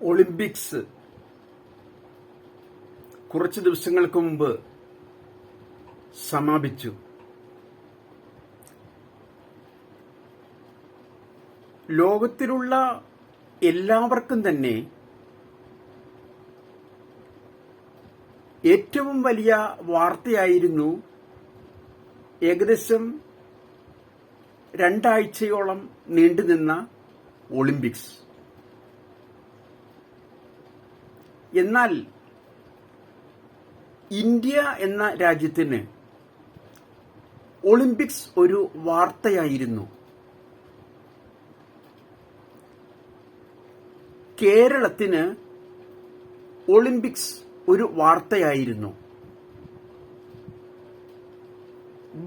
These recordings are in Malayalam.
ഒളിമ്പിക്സ് കുറച്ച് ദിവസങ്ങൾക്ക് മുമ്പ് സമാപിച്ചു. ലോകത്തിലുള്ള എല്ലാവർക്കും തന്നെ ഏറ്റവും വലിയ വാർത്തയായിരുന്നു ഏകദേശം 2 ആഴ്ചയോളം നീണ്ടുനിന്ന ഒളിമ്പിക്സ്. എന്നാൽ ഇന്ത്യ എന്ന രാജ്യത്തിന് ഒളിമ്പിക്സ് ഒരു വാർത്തയായിരുന്നു. കേരളത്തിന് ഒളിമ്പിക്സ് ഒരു വാർത്തയായിരുന്നു.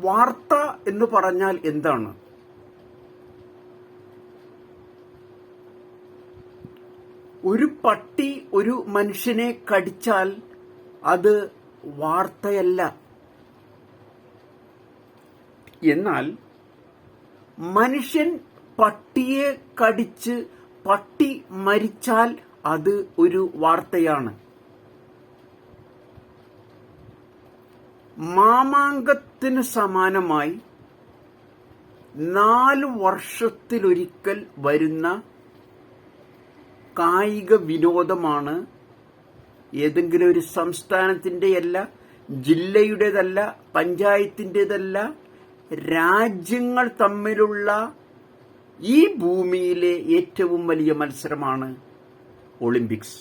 വാർത്ത എന്ന് പറഞ്ഞാൽ എന്താണ്? ഒരു പട്ടി ഒരു മനുഷ്യനെ കടിച്ചാൽ അത് വാർത്തയല്ല. എന്നാൽ മനുഷ്യൻ പട്ടിയെ കടിച്ച് പട്ടി മരിച്ചാൽ അത് ഒരു വാർത്തയാണ്. മാമാങ്കത്തിന് സമാനമായി 4 വർഷത്തിലൊരിക്കൽ വരുന്ന കായിക വിനോദമാണ് ഏതെങ്കിലും ഒരു സംസ്ഥാനത്തിൻ്റെയല്ല, ജില്ലയുടേതല്ല, പഞ്ചായത്തിൻ്റെതല്ല, രാജ്യങ്ങൾ തമ്മിലുള്ള ഈ ഭൂമിയിലെ ഏറ്റവും വലിയ മത്സരമാണ് ഒളിമ്പിക്സ്.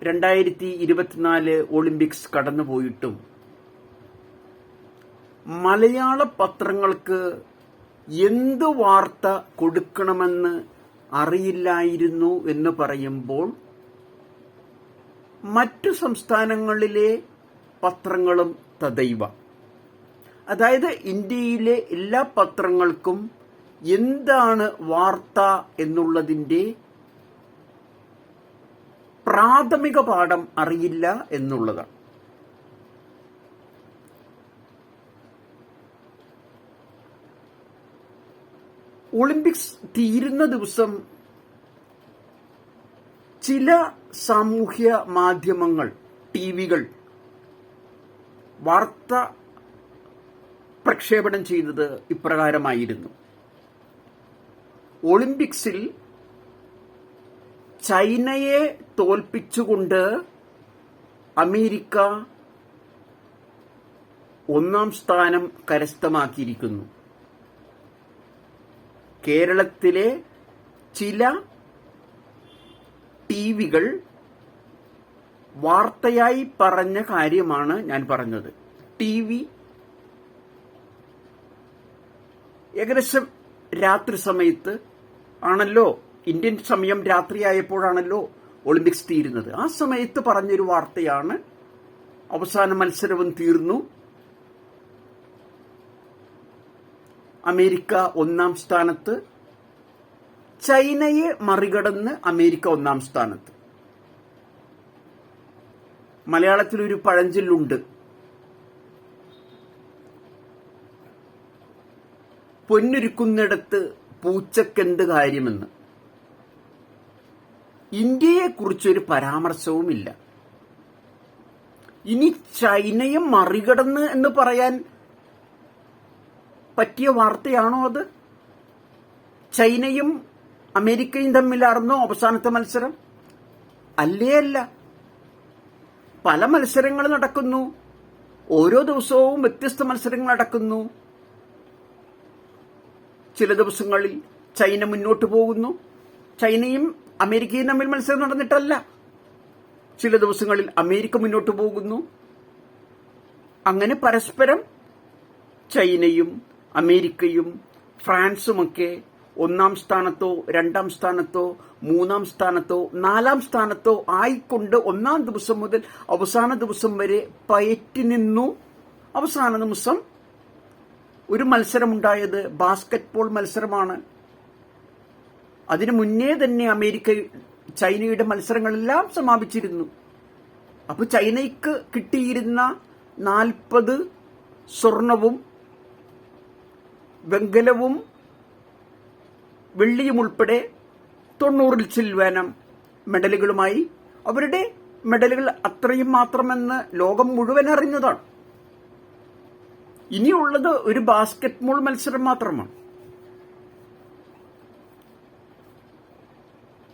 2024 ഒളിമ്പിക്സ് കടന്നുപോയിട്ടും മലയാള പത്രങ്ങൾക്ക് എന്ത് വാർത്ത കൊടുക്കണമെന്ന് അറിയില്ലായിരുന്നു എന്ന് പറയുമ്പോൾ മറ്റു സംസ്ഥാനങ്ങളിലെ പത്രങ്ങളും തദൈവ, അതായത് ഇന്ത്യയിലെ എല്ലാ പത്രങ്ങൾക്കും എന്താണ് വാർത്ത എന്നുള്ളതിൻ്റെ പ്രാഥമിക പാഠം അറിയില്ല എന്നുള്ളതാണ്. ഒളിമ്പിക്സ് തീരുന്ന ദിവസം ചില സാമൂഹ്യ മാധ്യമങ്ങൾ, ടിവികൾ വാർത്ത പ്രക്ഷേപണം ചെയ്തത് ഇപ്രകാരമായിരുന്നു: ഒളിമ്പിക്സിൽ ചൈനയെ തോൽപ്പിച്ചുകൊണ്ട് അമേരിക്ക 1ാം സ്ഥാനം കരസ്ഥമാക്കിയിരിക്കുന്നു. കേരളത്തിലെ ചില ടിവികൾ വാർത്തയായി പറഞ്ഞ കാര്യമാണ് ഞാൻ പറഞ്ഞത്. ടിവി ഏകദേശം രാത്രി സമയത്ത് ആണല്ലോ, ഇന്ത്യൻ സമയം രാത്രിയായപ്പോഴാണല്ലോ ഒളിമ്പിക്സ് തീരുന്നത്. ആ സമയത്ത് പറഞ്ഞൊരു വാർത്തയാണ്: അവസാന മത്സരവും തീർന്നു, അമേരിക്ക 1ാം സ്ഥാനത്ത്, ചൈനയെ മറികടന്ന് അമേരിക്ക 1ാം സ്ഥാനത്ത്. മലയാളത്തിലൊരു പഴഞ്ചൊല്ലുണ്ട്: പൊന്നൊരുക്കുന്നിടത്ത് പൂച്ചക്കെന്ത് കാര്യമെന്ന്. ഇന്ത്യയെക്കുറിച്ചൊരു പരാമർശവുമില്ല. ഇനി ചൈനയെ മറികടന്ന് എന്ന് പറയാൻ പറ്റിയ വാർത്തയാണോ അത്? ചൈനയും അമേരിക്കയും തമ്മിലായിരുന്നോ അവസാനത്തെ മത്സരം? അല്ലേ അല്ല. പല മത്സരങ്ങൾ നടക്കുന്നു, ഓരോ ദിവസവും വ്യത്യസ്ത മത്സരങ്ങൾ നടക്കുന്നു. ചില ദിവസങ്ങളിൽ ചൈന മുന്നോട്ട് പോകുന്നു, ചൈനയും അമേരിക്കയും തമ്മിൽ മത്സരം നടന്നിട്ടല്ല. ചില ദിവസങ്ങളിൽ അമേരിക്ക മുന്നോട്ട് പോകുന്നു. അങ്ങനെ പരസ്പരം ചൈനയും അമേരിക്കയും ഫ്രാൻസുമൊക്കെ 1ാം സ്ഥാനത്തോ 2ാം സ്ഥാനത്തോ 3ാം സ്ഥാനത്തോ 4ാം സ്ഥാനത്തോ ആയിക്കൊണ്ട് 1ാം ദിവസം മുതൽ അവസാന ദിവസം വരെ പയറ്റി നിന്നു. അവസാന ദിവസം ഒരു മത്സരമുണ്ടായത് ബാസ്കറ്റ്ബോൾ മത്സരമാണ്. അതിനു മുന്നേ തന്നെ ചൈനയുടെ മത്സരങ്ങളെല്ലാം സമാപിച്ചിരുന്നു. അപ്പോൾ ചൈനയ്ക്ക് കിട്ടിയിരുന്ന 40 സ്വർണവും വെങ്കലവും വെള്ളിയും ഉൾപ്പെടെ 90-ൽ ചിൽവാനം മെഡലുകളുമായി. അവരുടെ മെഡലുകൾ അത്രയും മാത്രമെന്ന് ലോകം മുഴുവൻ അറിഞ്ഞതാണ്. ഇനിയുള്ളത് ഒരു ബാസ്കറ്റ്ബോൾ മത്സരം മാത്രമാണ്.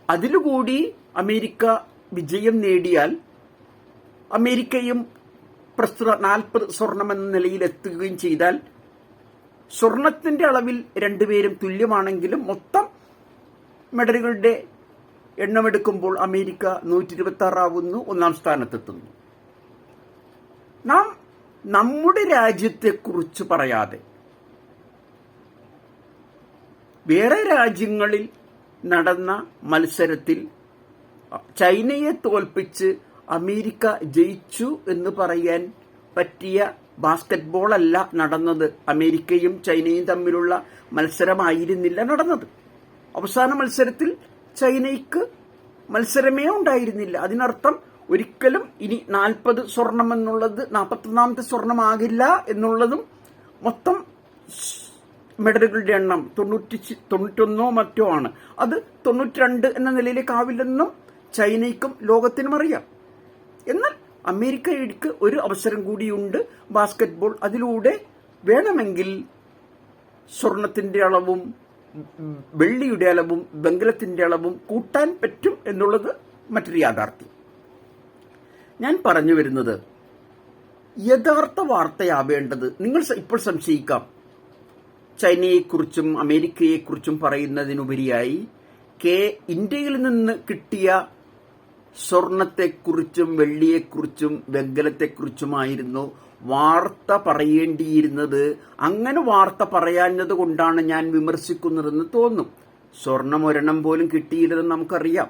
അതിലുകൂടി അമേരിക്ക വിജയം നേടിയാൽ അമേരിക്കയും പ്രസ്തുത 40 സ്വർണമെന്ന നിലയിൽ എത്തുകയും ചെയ്താൽ സ്വർണത്തിന്റെ അളവിൽ രണ്ടുപേരും തുല്യമാണെങ്കിലും മൊത്തം മെഡലുകളുടെ എണ്ണമെടുക്കുമ്പോൾ അമേരിക്ക 126 ആവുന്നു, 1-ാം സ്ഥാനത്തെത്തുന്നു. നാം നമ്മുടെ രാജ്യത്തെക്കുറിച്ച് പറയാതെ വേറെ രാജ്യങ്ങളിൽ നടന്ന മത്സരത്തിൽ ചൈനയെ തോൽപ്പിച്ച് അമേരിക്ക ജയിച്ചു എന്ന് പറയാൻ പറ്റിയ ബാസ്കറ്റ്ബോൾ അല്ല നടന്നത്. അമേരിക്കയും ചൈനയും തമ്മിലുള്ള മത്സരമായിരുന്നില്ല നടന്നത്. അവസാന മത്സരത്തിൽ ചൈനയ്ക്ക് മത്സരമേ ഉണ്ടായിരുന്നില്ല. അതിനർത്ഥം ഒരിക്കലും ഇനി 40 സ്വർണം എന്നുള്ളത് 41ാമത്തെ സ്വർണമാകില്ല എന്നുള്ളതും മൊത്തം മെഡലുകളുടെ എണ്ണം 91 മറ്റോ ആണ്. അത് 92 എന്ന നിലയിലേക്ക് ആവില്ലെന്നും ചൈനയ്ക്കും ലോകത്തിനും അറിയാം. എന്നാൽ അമേരിക്കയ്ക്ക് ഒരു അവസരം കൂടിയുണ്ട് ബാസ്കറ്റ്ബോൾ. അതിലൂടെ വേണമെങ്കിൽ സ്വർണത്തിന്റെ അളവും വെള്ളിയുടെ അളവും വെങ്കലത്തിന്റെ അളവും കൂട്ടാൻ പറ്റും എന്നുള്ളത് മറ്റൊരു യാഥാർത്ഥ്യം. ഞാൻ പറഞ്ഞു വരുന്നത് യഥാർത്ഥ വാർത്തയാവേണ്ടത്. നിങ്ങൾ ഇപ്പോൾ സംശയിക്കാം, ചൈനയെക്കുറിച്ചും അമേരിക്കയെക്കുറിച്ചും പറയുന്നതിനുപരിയായി ഇന്ത്യയിൽ നിന്ന് കിട്ടിയ സ്വർണത്തെക്കുറിച്ചും വെള്ളിയെക്കുറിച്ചും വെങ്കലത്തെക്കുറിച്ചുമായിരുന്നു വാർത്ത പറയേണ്ടിയിരുന്നത്. അങ്ങനെ വാർത്ത പറയാഞ്ഞത് കൊണ്ടാണ് ഞാൻ വിമർശിക്കുന്നതെന്ന് തോന്നും. സ്വർണം ഒരെണ്ണം പോലും കിട്ടിയില്ലെന്ന് നമുക്കറിയാം.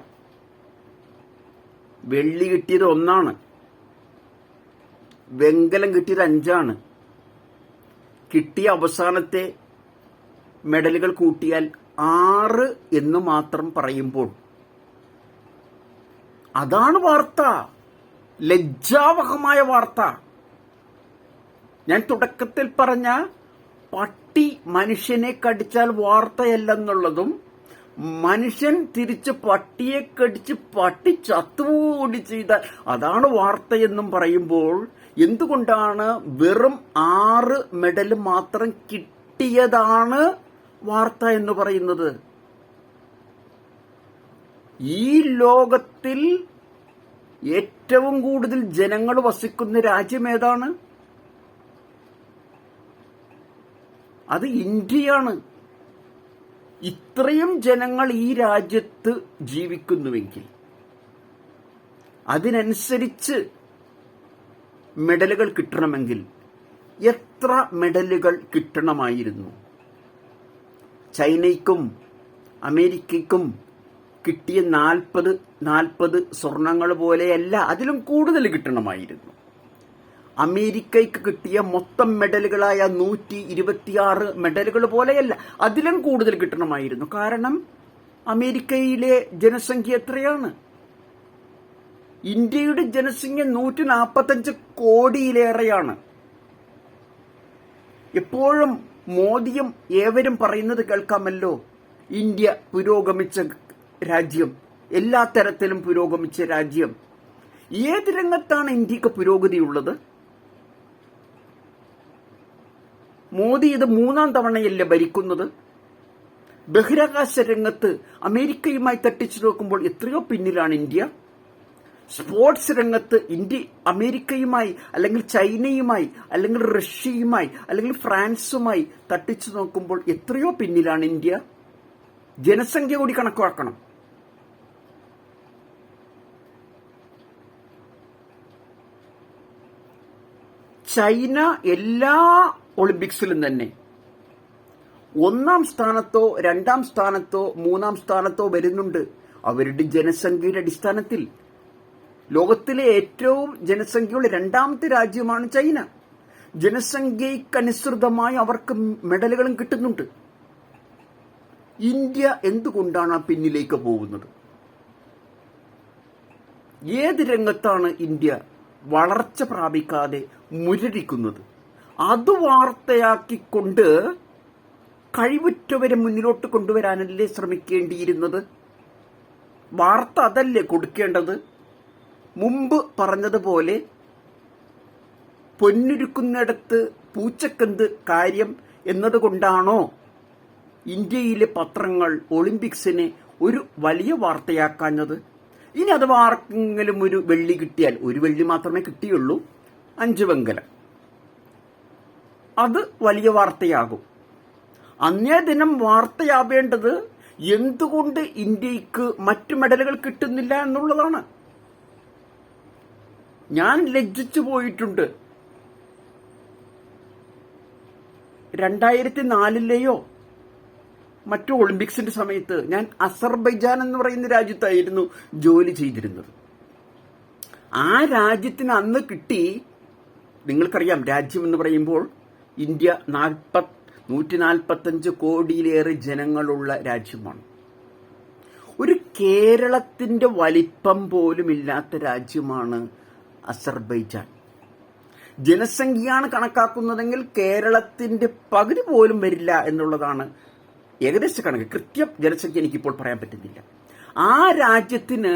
വെള്ളി കിട്ടിയത് 1 വെങ്കലം കിട്ടിയത് 5. കിട്ടിയ അവസാനത്തെ മെഡലുകൾ കൂട്ടിയാൽ 6 എന്ന് മാത്രം പറയുമ്പോൾ അതാണ് വാർത്ത, ലജ്ജാവഹമായ വാർത്ത. ഞാൻ തുടക്കത്തിൽ പറഞ്ഞ പട്ടി മനുഷ്യനെ കടിച്ചാൽ വാർത്തയല്ലെന്നുള്ളതും മനുഷ്യൻ തിരിച്ച് പട്ടിയെ കടിച്ച് പട്ടി ചത്തുകൂടി ചെയ്താൽ അതാണ് വാർത്തയെന്നും പറയുമ്പോൾ എന്തുകൊണ്ടാണ് വെറും 6 മെഡൽ മാത്രം കിട്ടിയതാണ് വാർത്ത എന്ന് പറയുന്നത്? ഈ ലോകത്തിൽ ഏറ്റവും കൂടുതൽ ജനങ്ങൾ വസിക്കുന്ന രാജ്യം ഏതാണ്? അത് ഇന്ത്യയാണ്. ഇത്രയും ജനങ്ങൾ ഈ രാജ്യത്ത് ജീവിക്കുന്നുവെങ്കിൽ അതിനനുസരിച്ച് മെഡലുകൾ കിട്ടണമെങ്കിൽ എത്ര മെഡലുകൾ കിട്ടണമായിരുന്നു? ചൈനയ്ക്കും അമേരിക്കയ്ക്കും കിട്ടിയ 40 സ്വർണങ്ങൾ പോലെയല്ല, അതിലും കൂടുതൽ കിട്ടണമായിരുന്നു. അമേരിക്കയ്ക്ക് കിട്ടിയ മൊത്തം മെഡലുകളായ 126 മെഡലുകൾ പോലെയല്ല, അതിലും കൂടുതൽ കിട്ടണമായിരുന്നു. കാരണം അമേരിക്കയിലെ ജനസംഖ്യ എത്രയാണ്? ഇന്ത്യയുടെ ജനസംഖ്യ 145 കോടിയിലേറെയാണ്. എപ്പോഴും മോദിയും ഏവരും പറയുന്നത് കേൾക്കാമല്ലോ, ഇന്ത്യ പുരോഗമിച്ച രാജ്യം, എല്ലാ തരത്തിലും പുരോഗമിച്ച രാജ്യം. ഏത് രംഗത്താണ് ഇന്ത്യക്ക് പുരോഗതിയുള്ളത്? മോദി ഇത് 3-ാം തവണയല്ലേ ഭരിക്കുന്നത്? ബഹിരാകാശ രംഗത്ത് അമേരിക്കയുമായി തട്ടിച്ചു നോക്കുമ്പോൾ എത്രയോ പിന്നിലാണ് ഇന്ത്യ. സ്പോർട്സ് രംഗത്ത് ഇന്ത്യ അമേരിക്കയുമായി അല്ലെങ്കിൽ ചൈനയുമായി അല്ലെങ്കിൽ റഷ്യയുമായി അല്ലെങ്കിൽ ഫ്രാൻസുമായി തട്ടിച്ചു നോക്കുമ്പോൾ എത്രയോ പിന്നിലാണ് ഇന്ത്യ. ജനസംഖ്യ കൂടി കണക്കാക്കണം. ചൈന എല്ലാ ഒളിമ്പിക്സിലും തന്നെ 1-ാം സ്ഥാനത്തോ 2-ാം സ്ഥാനത്തോ 3-ാം സ്ഥാനത്തോ വരുന്നുണ്ട്. അവരുടെ ജനസംഖ്യയുടെ അടിസ്ഥാനത്തിൽ ലോകത്തിലെ ഏറ്റവും ജനസംഖ്യയുള്ള 2-ാമത്തെ രാജ്യമാണ് ചൈന. ജനസംഖ്യയ്ക്കനുസൃതമായി അവർക്ക് മെഡലുകളും കിട്ടുന്നുണ്ട്. ഇന്ത്യ എന്തുകൊണ്ടാണ് ആ പിന്നിലേക്ക് പോകുന്നത്? ഏത് രംഗത്താണ് ഇന്ത്യ വളർച്ച പ്രാപിക്കാതെ മുരടിക്കുന്നത്? അത് വാർത്തയാക്കിക്കൊണ്ട് കഴിവുറ്റവരെ മുന്നിലോട്ട് കൊണ്ടുവരാനല്ലേ ശ്രമിക്കേണ്ടിയിരുന്നത്? വാർത്ത അതല്ലേ കൊടുക്കേണ്ടത്? മുമ്പ് പറഞ്ഞതുപോലെ പൊന്നുരുക്കുന്നിടത്ത് പൂച്ചക്കെന്ത് കാര്യം എന്നതുകൊണ്ടാണോ ഇന്ത്യയിലെ പത്രങ്ങൾ ഒളിമ്പിക്സിനെ ഒരു വലിയ വാർത്തയാക്കാഞ്ഞത്? ഇനി അഥവാ ആർക്കെങ്കിലും ഒരു വെള്ളി കിട്ടിയാൽ, ഒരു വെള്ളി മാത്രമേ കിട്ടിയുള്ളൂ, 5 വെങ്കലം, അത് വലിയ വാർത്തയാകും. അന്നേ ദിനം വാർത്തയാവേണ്ടത് എന്തുകൊണ്ട് ഇന്ത്യക്ക് മറ്റു മെഡലുകൾ കിട്ടുന്നില്ല എന്നുള്ളതാണ്. ഞാൻ ലജ്ജിച്ചു പോയിട്ടുണ്ട്. 2004 മറ്റു ഒളിമ്പിക്സിന്റെ സമയത്ത് ഞാൻ അസർബൈജാൻ എന്ന് പറയുന്ന രാജ്യത്തായിരുന്നു ജോലി ചെയ്തിരുന്നത്. ആ രാജ്യത്തിന് അന്ന് കിട്ടി, നിങ്ങൾക്കറിയാം രാജ്യം എന്ന് പറയുമ്പോൾ ഇന്ത്യ 145 കോടിയിലേറെ ജനങ്ങളുള്ള രാജ്യമാണ്. ഒരു കേരളത്തിന്റെ വലിപ്പം പോലും ഇല്ലാത്ത രാജ്യമാണ് അസർബൈജാൻ. ജനസംഖ്യയാണ് കണക്കാക്കുന്നതെങ്കിൽ കേരളത്തിന്റെ പകുതി പോലും വരില്ല എന്നുള്ളതാണ് ഏകദേശ കണക്ക്. കൃത്യം ജനസംഖ്യ എനിക്കിപ്പോൾ പറയാൻ പറ്റുന്നില്ല. ആ രാജ്യത്തിന്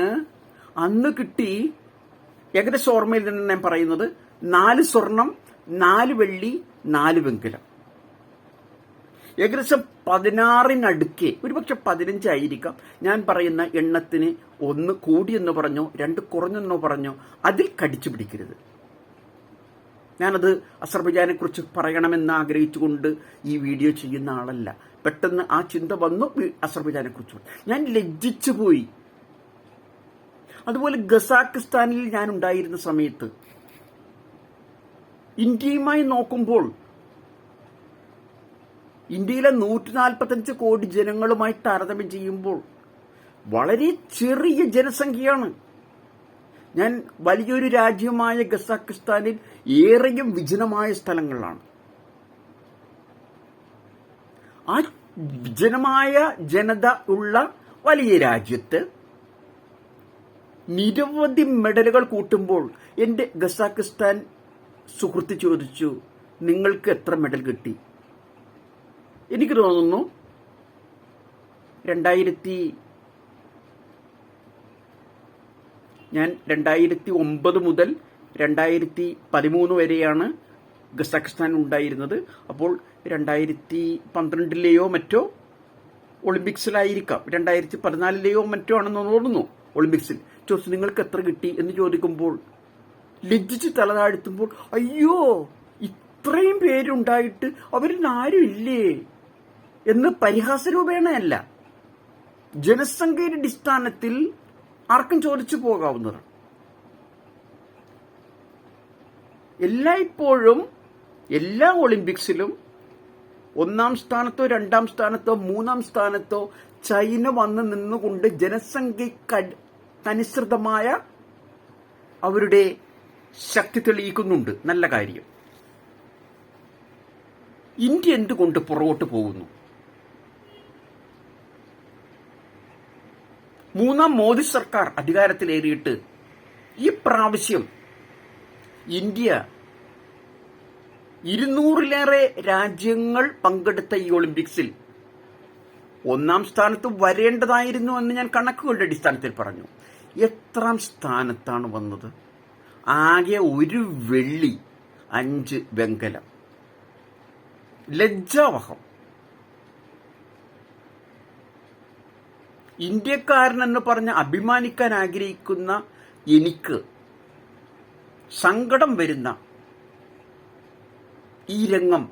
അന്ന് കിട്ടി, ഏകദേശം ഓർമ്മയിൽ നിന്ന് ഞാൻ പറയുന്നത്, 4 സ്വർണം, 4 വെള്ളി, 4 വെങ്കലം. ഏകദേശം 16 ഒരുപക്ഷെ 15 ആയിരിക്കാം. ഞാൻ പറയുന്ന എണ്ണത്തിന് 1 കൂടിയെന്ന് പറഞ്ഞോ 2 കുറഞ്ഞെന്നോ പറഞ്ഞോ അതിൽ കടിച്ചു പിടിക്കരുത്. ഞാനത് അസർബൈജാനെ കുറിച്ച് പറയണമെന്ന് ആഗ്രഹിച്ചുകൊണ്ട് ഈ വീഡിയോ ചെയ്യുന്ന ആളല്ല. പെട്ടെന്ന് ആ ചിന്ത വന്നു അസർബൈജാനെ കുറിച്ച്. ഞാൻ ലജ്ജിച്ചു പോയി. അതുപോലെ ഖസാക്കിസ്ഥാനിൽ ഞാൻ ഉണ്ടായിരുന്ന സമയത്ത് ഇന്ത്യയുമായി നോക്കുമ്പോൾ ഇന്ത്യയിലെ 145 കോടി ജനങ്ങളുമായി താരതമ്യം ചെയ്യുമ്പോൾ വളരെ ചെറിയ ജനസംഖ്യയാണ്. ഞാൻ വലിയൊരു രാജ്യമായ ഖസാക്കിസ്ഥാനിൽ ഏറെയും വിജനമായ സ്ഥലങ്ങളാണ്. ആ വിജനമായ ജനത ഉള്ള വലിയ രാജ്യത്ത് നിരവധി മെഡലുകൾ കൂട്ടുമ്പോൾ എൻ്റെ ഖസാക്കിസ്ഥാൻ സുഹൃത്ത് ചോദിച്ചു, നിങ്ങൾക്ക് എത്ര മെഡൽ കിട്ടി? എനിക്ക് തോന്നുന്നു 2009 മുതൽ 2013 വരെയാണ് ഖസാക്കിസ്ഥാൻ ഉണ്ടായിരുന്നത്. അപ്പോൾ 2012 മറ്റോ ഒളിമ്പിക്സിലായിരിക്കാം, 2014 മറ്റോ ആണെന്ന് തോന്നുന്നു ഒളിമ്പിക്സിൽ. ചോദിച്ചു നിങ്ങൾക്ക് എത്ര കിട്ടി എന്ന് ചോദിക്കുമ്പോൾ ലജ്ജിച്ച് തലതാഴ്ത്തുമ്പോൾ, അയ്യോ ഇത്രയും പേരുണ്ടായിട്ട് അവരിൽ ആരും ഇല്ലേ എന്ന് പരിഹാസരൂപേണയല്ല, ജനസംഖ്യയുടെ അടിസ്ഥാനത്തിൽ ആർക്കും ചോദിച്ചു പോകാവുന്നതാണ്. എല്ലായ്പ്പോഴും എല്ലാ ഒളിമ്പിക്സിലും 1ാം സ്ഥാനത്തോ 2ാം സ്ഥാനത്തോ 3ാം സ്ഥാനത്തോ ചൈന വന്ന് നിന്നുകൊണ്ട് ജനസംഖ്യക്കനുസൃതമായ അവരുടെ ശക്തി തെളിയിക്കുന്നുണ്ട്. നല്ല കാര്യം. ഇന്ത്യ എന്തുകൊണ്ട് പുറകോട്ട് പോകുന്നു? 3ാം മോദി സർക്കാർ അധികാരത്തിലേറിയിട്ട് ഈ പ്രാവശ്യം ഇന്ത്യ 200-ലേറെ രാജ്യങ്ങൾ പങ്കെടുത്ത ഈ ഒളിമ്പിക്സിൽ 1ാം സ്ഥാനത്ത് വരേണ്ടതായിരുന്നു എന്ന് ഞാൻ കണക്കുകളുടെ അടിസ്ഥാനത്തിൽ പറഞ്ഞു. എത്രാം സ്ഥാനത്താണ് വന്നത്? ആകെ 1 വെള്ളി, 5 വെങ്കലം. ലജ്ജാവഹം. ഇന്ത്യക്കാരനെന്ന് പറഞ്ഞ് അഭിമാനിക്കാൻ ആഗ്രഹിക്കുന്ന എനിക്ക് സങ്കടം വരുന്ന ഈ രംഗം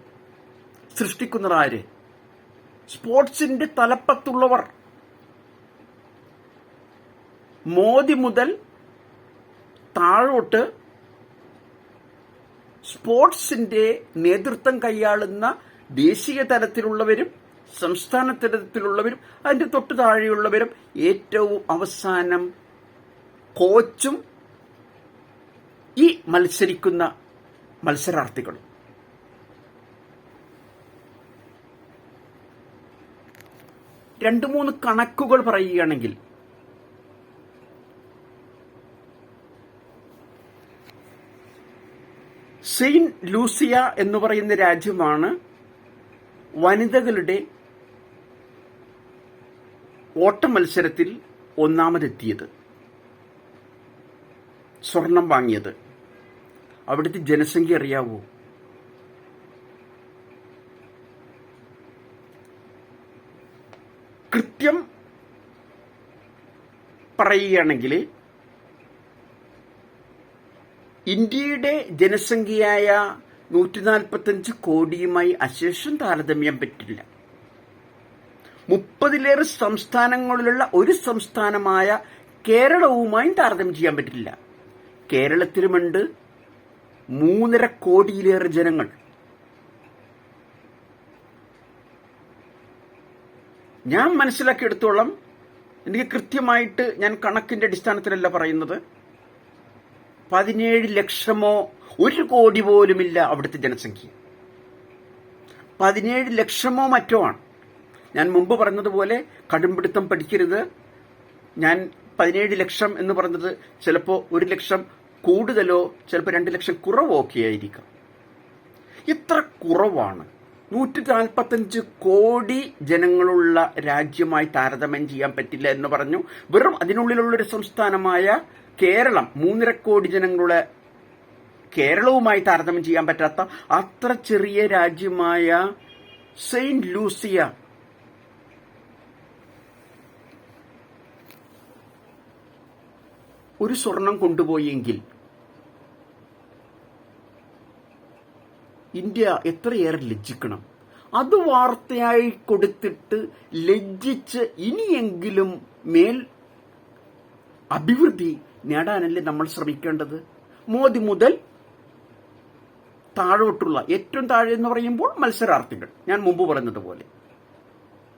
സൃഷ്ടിക്കുന്നതാര്? സ്പോർട്സിന്റെ തലപ്പത്തുള്ളവർ. മോദി മുതൽ താഴോട്ട് സ്പോർട്സിന്റെ നേതൃത്വം കൈയാളുന്ന ദേശീയ തലത്തിലുള്ളവരും സംസ്ഥാന തലത്തിലുള്ളവരും അതിന്റെ തൊട്ടു താഴെയുള്ളവരും ഏറ്റവും അവസാനം കോച്ചും ഈ മത്സരിക്കുന്ന മത്സരാർത്ഥികളും. രണ്ട് മൂന്ന് കണക്കുകൾ പറയുകയാണെങ്കിൽ സെയിന്റ് ലൂസിയ എന്ന് പറയുന്ന രാജ്യമാണ് വനിതകളുടെ ഓട്ട മത്സരത്തിൽ ഒന്നാമതെത്തിയത്, സ്വർണം വാങ്ങിയത്. അവിടുത്തെ ജനസംഖ്യ അറിയാവോ? കൃത്യം പറയുകയാണെങ്കിൽ ഇന്ത്യയുടെ ജനസംഖ്യയായ 145 കോടിയുമായി അശേഷം താരതമ്യം പറ്റില്ല. 30-ലേറെ സംസ്ഥാനങ്ങളിലുള്ള ഒരു സംസ്ഥാനമായ കേരളവുമായും താരതമ്യം ചെയ്യാൻ പറ്റില്ല. കേരളത്തിലുമുണ്ട് 3.5 കോടിയിലേറെ ജനങ്ങൾ. ഞാൻ മനസ്സിലാക്കിയെടുത്തോളം, എനിക്ക് കൃത്യമായിട്ട്, ഞാൻ കണക്കിന്റെ അടിസ്ഥാനത്തിലല്ല പറയുന്നത്, 17 ലക്ഷമോ 1 കോടി പോലുമില്ല അവിടുത്തെ ജനസംഖ്യ. 17 ലക്ഷമോ മറ്റോ ആണ്. ഞാൻ മുമ്പ് പറഞ്ഞതുപോലെ കടുംപിടുത്തം പഠിക്കരുത്. ഞാൻ 17 ലക്ഷം എന്ന് പറഞ്ഞത് ചിലപ്പോൾ 1 ലക്ഷം കൂടുതലോ ചിലപ്പോൾ 2 ലക്ഷം കുറവോ ഒക്കെ ആയിരിക്കാം. ഇത്ര കുറവാണ്. 145 കോടി ജനങ്ങളുള്ള രാജ്യമായി താരതമ്യം ചെയ്യാൻ പറ്റില്ല എന്ന് പറഞ്ഞു. വെറും അതിനുള്ളിലുള്ളൊരു സംസ്ഥാനമായ കേരളം, 3.5 കോടി ജനങ്ങളുടെ കേരളവുമായി താരതമ്യം ചെയ്യാൻ പറ്റാത്ത അത്ര ചെറിയ രാജ്യമായ സെയിന്റ് ലൂസിയ ഒരു സ്വർണം കൊണ്ടുപോയെങ്കിൽ ഇന്ത്യ എത്രയേറെ ലജ്ജിക്കണം. അത് വാർത്തയായി കൊടുത്തിട്ട് ലജ്ജിച്ച് ഇനിയെങ്കിലും മേൽ അഭിവൃദ്ധി നേടാനല്ലേ നമ്മൾ ശ്രമിക്കേണ്ടത്. മോദി മുതൽ താഴോട്ടുള്ള, ഏറ്റവും താഴെ എന്ന് പറയുമ്പോൾ മത്സരാർത്ഥികൾ, ഞാൻ മുമ്പ് പറഞ്ഞതുപോലെ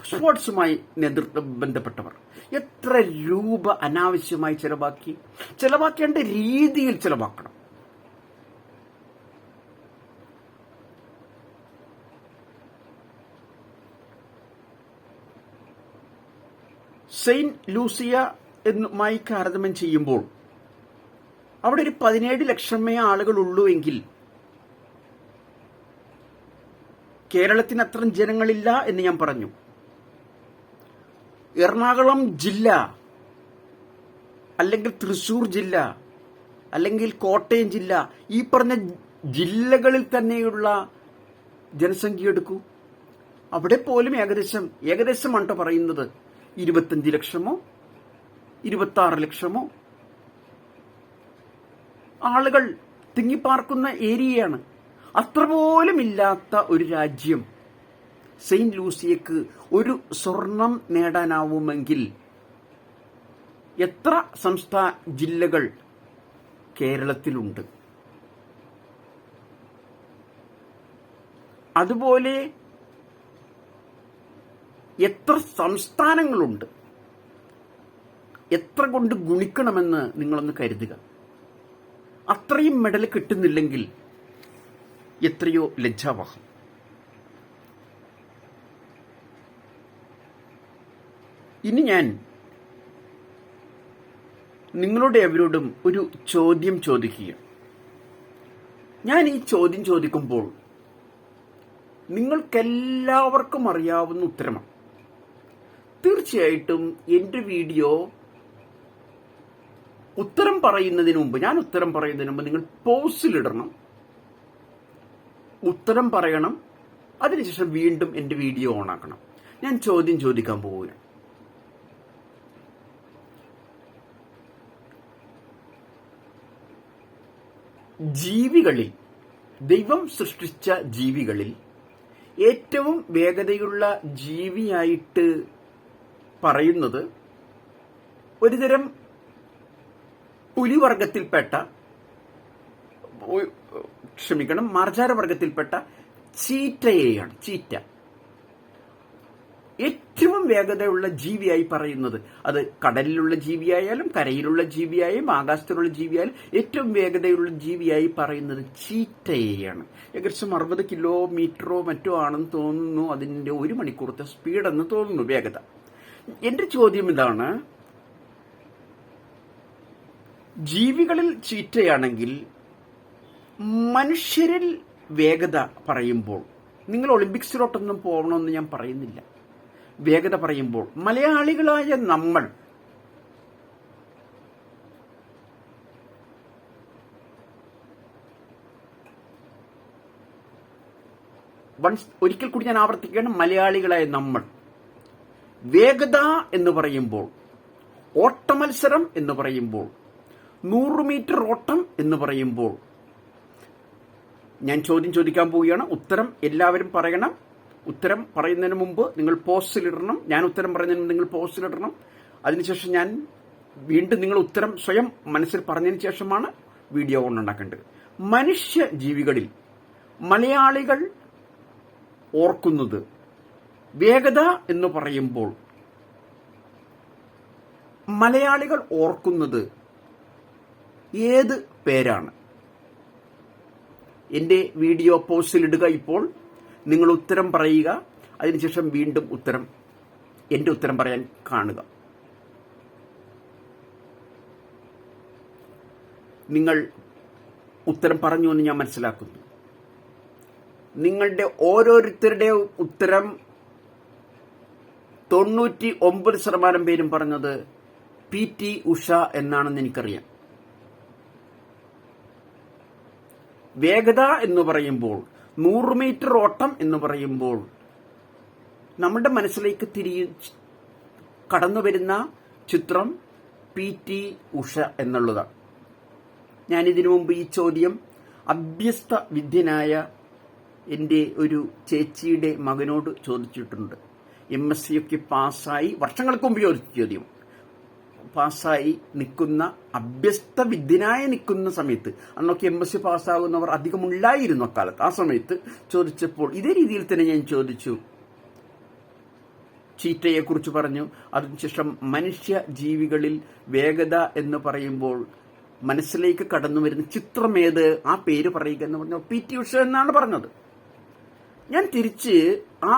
സ്പോർട്സുമായി ബന്ധപ്പെട്ടവർ എത്ര രൂപ അനാവശ്യമായി ചെലവാക്കേണ്ട രീതിയിൽ ചെലവാക്കണം. സെയിന്റ് ലൂസിയ എന്നുമായി താരതമ്യം ചെയ്യുമ്പോൾ അവിടെ ഒരു 17 ലക്ഷമേ ആളുകളുള്ളൂ എങ്കിൽ കേരളത്തിന് അത്രയും ജനങ്ങളില്ല എന്ന് ഞാൻ പറഞ്ഞു. എറണാകുളം ജില്ല, അല്ലെങ്കിൽ തൃശൂർ ജില്ല, അല്ലെങ്കിൽ കോട്ടയം ജില്ല, ഈ പറഞ്ഞ ജില്ലകളിൽ തന്നെയുള്ള ജനസംഖ്യ എടുക്കൂ. അവിടെ പോലും ഏകദേശമാണ് പറയുന്നത്. 25 ലക്ഷമോ 26 ലക്ഷമോ ആളുകൾ തിങ്ങിപ്പാർക്കുന്ന ഏരിയയാണ്. അത്ര പോലും ഇല്ലാത്ത ഒരു രാജ്യം സെയിന്റ് ലൂസിയക്ക് ഒരു സ്വർണം നേടാനാവുമെങ്കിൽ എത്ര ജില്ലകൾ കേരളത്തിലുണ്ട്? അതുപോലെ എത്ര സംസ്ഥാനങ്ങളുണ്ട്? എത്ര കൊണ്ട് ഗുണിക്കണമെന്ന് നിങ്ങളൊന്ന് കരുതുക. അത്രയും മെഡൽ കിട്ടുന്നില്ലെങ്കിൽ എത്രയോ ലജ്ജാവഹം. ഇനി ഞാൻ നിങ്ങളുടെ എവരോടും ഒരു ചോദ്യം ചോദിക്കുക. ഞാൻ ഈ ചോദ്യം ചോദിക്കുമ്പോൾ നിങ്ങൾക്കെല്ലാവർക്കും അറിയാവുന്ന ഉത്തരമാണ്. തീർച്ചയായിട്ടും എൻ്റെ വീഡിയോ ഉത്തരം പറയുന്നതിന് മുമ്പ്, ഞാൻ ഉത്തരം പറയുന്നതിന് മുമ്പ് നിങ്ങൾ പോസിലിടണം, ഉത്തരം പറയണം. അതിനുശേഷം വീണ്ടും എൻ്റെ വീഡിയോ ഓണാക്കണം. ഞാൻ ചോദ്യം ചോദിക്കാൻ പോവുകയാണ്. ജീവികളിൽ, ദൈവം സൃഷ്ടിച്ച ജീവികളിൽ ഏറ്റവും വേഗതയുള്ള ജീവിയായിട്ട് പറയുന്നത് ഒരുതരം മാർജാരവർഗത്തിൽപ്പെട്ട ചീറ്റയെയാണ്. ചീറ്റ ഏറ്റവും വേഗതയുള്ള ജീവിയായി പറയുന്നത്. അത് കടലിലുള്ള ജീവിയായാലും കരയിലുള്ള ജീവിയായും ആകാശത്തിലുള്ള ജീവിയായാലും ഏറ്റവും വേഗതയുള്ള ജീവിയായി പറയുന്നത് ചീറ്റയെയാണ്. ഏകദേശം 60 കിലോമീറ്ററോ മറ്റോ ആണെന്ന് തോന്നുന്നു അതിൻ്റെ 1 മണിക്കൂറത്തെ സ്പീഡെന്ന് തോന്നുന്നു വേഗത. എന്റെ ചോദ്യം ഇതാണ്, ജീവികളിൽ ചീറ്റയാണെങ്കിൽ മനുഷ്യരിൽ വേഗത പറയുമ്പോൾ, നിങ്ങൾ ഒളിമ്പിക്സിലോട്ടൊന്നും പോകണമെന്ന് ഞാൻ പറയുന്നില്ല, വേഗത പറയുമ്പോൾ മലയാളികളായ നമ്മൾ ഒരിക്കൽ കൂടി ഞാൻ ആവർത്തിക്കുകയാണ്, മലയാളികളായ നമ്മൾ വേഗത എന്ന് പറയുമ്പോൾ, ഓട്ടമത്സരം എന്ന് പറയുമ്പോൾ, 100 മീറ്റർ ഓട്ടം എന്ന് പറയുമ്പോൾ, ഞാൻ ചോദ്യം ചോദിക്കാൻ പോവുകയാണ്. ഉത്തരം എല്ലാവരും പറയണം. ഉത്തരം പറയുന്നതിന് മുമ്പ് നിങ്ങൾ പോസ്റ്റിലിടണം. ഞാൻ ഉത്തരം പറയുന്നതിന് മുമ്പ് നിങ്ങൾ പോസ്റ്റിലിടണം. അതിനുശേഷം ഞാൻ വീണ്ടും നിങ്ങൾ ഉത്തരം സ്വയം മനസ്സിൽ പറഞ്ഞതിന് ശേഷമാണ് വീഡിയോ ഉണ്ടാക്കേണ്ടത്. മനുഷ്യ ജീവികളിൽ മലയാളികൾ ഓർക്കുന്നത്, വേഗത എന്ന് പറയുമ്പോൾ മലയാളികൾ ഓർക്കുന്നത് ഏത് പേരാണ്? എന്റെ വീഡിയോ പോസ്റ്റിലിടുക. ഇപ്പോൾ നിങ്ങൾ ഉത്തരം പറയുക. അതിനുശേഷം വീണ്ടും എന്റെ ഉത്തരം പറയാൻ കാണുക. നിങ്ങൾ ഉത്തരം പറഞ്ഞു എന്ന് ഞാൻ മനസ്സിലാക്കുന്നു. നിങ്ങളുടെ ഓരോരുത്തരുടെയും ഉത്തരം 99% പേരും പറഞ്ഞത് PT ഉഷ എന്നാണെന്ന് എനിക്കറിയാം. വേഗത എന്ന് പറയുമ്പോൾ, 100 മീറ്റർ ഓട്ടം എന്ന് പറയുമ്പോൾ നമ്മുടെ മനസ്സിലേക്ക് കടന്നു വരുന്ന ചിത്രം PT ഉഷ എന്നുള്ളതാണ്. ഞാനിതിനു മുമ്പ് ഈ ചോദ്യം അഭ്യസ്ത വിദ്യനായ എൻ്റെ ഒരു ചേച്ചിയുടെ മകനോട് ചോദിച്ചിട്ടുണ്ട്. MSc ഒക്കെ പാസ്സായി വർഷങ്ങൾക്ക് മുമ്പ് ചോദിച്ച ചോദ്യം. പാസ്സായി നിൽക്കുന്ന, അഭ്യസ്ത വിദ്യനായി നിൽക്കുന്ന സമയത്ത്, അന്നൊക്കെ MSc പാസ്സാകുന്നവർ അധികമുണ്ടായിരുന്നു അക്കാലത്ത്. ആ സമയത്ത് ചോദിച്ചപ്പോൾ ഇതേ രീതിയിൽ തന്നെ ഞാൻ ചോദിച്ചു. ചീറ്റയെ കുറിച്ച് പറഞ്ഞു. അതിനുശേഷം മനുഷ്യ ജീവികളിൽ വേഗത എന്ന് പറയുമ്പോൾ മനസ്സിലേക്ക് കടന്നു വരുന്ന ചിത്രമേത്, ആ പേര് പറയുക എന്ന് പറഞ്ഞു. PT ഉഷ എന്നാണ് പറഞ്ഞത്. ഞാൻ തിരിച്ച് ആ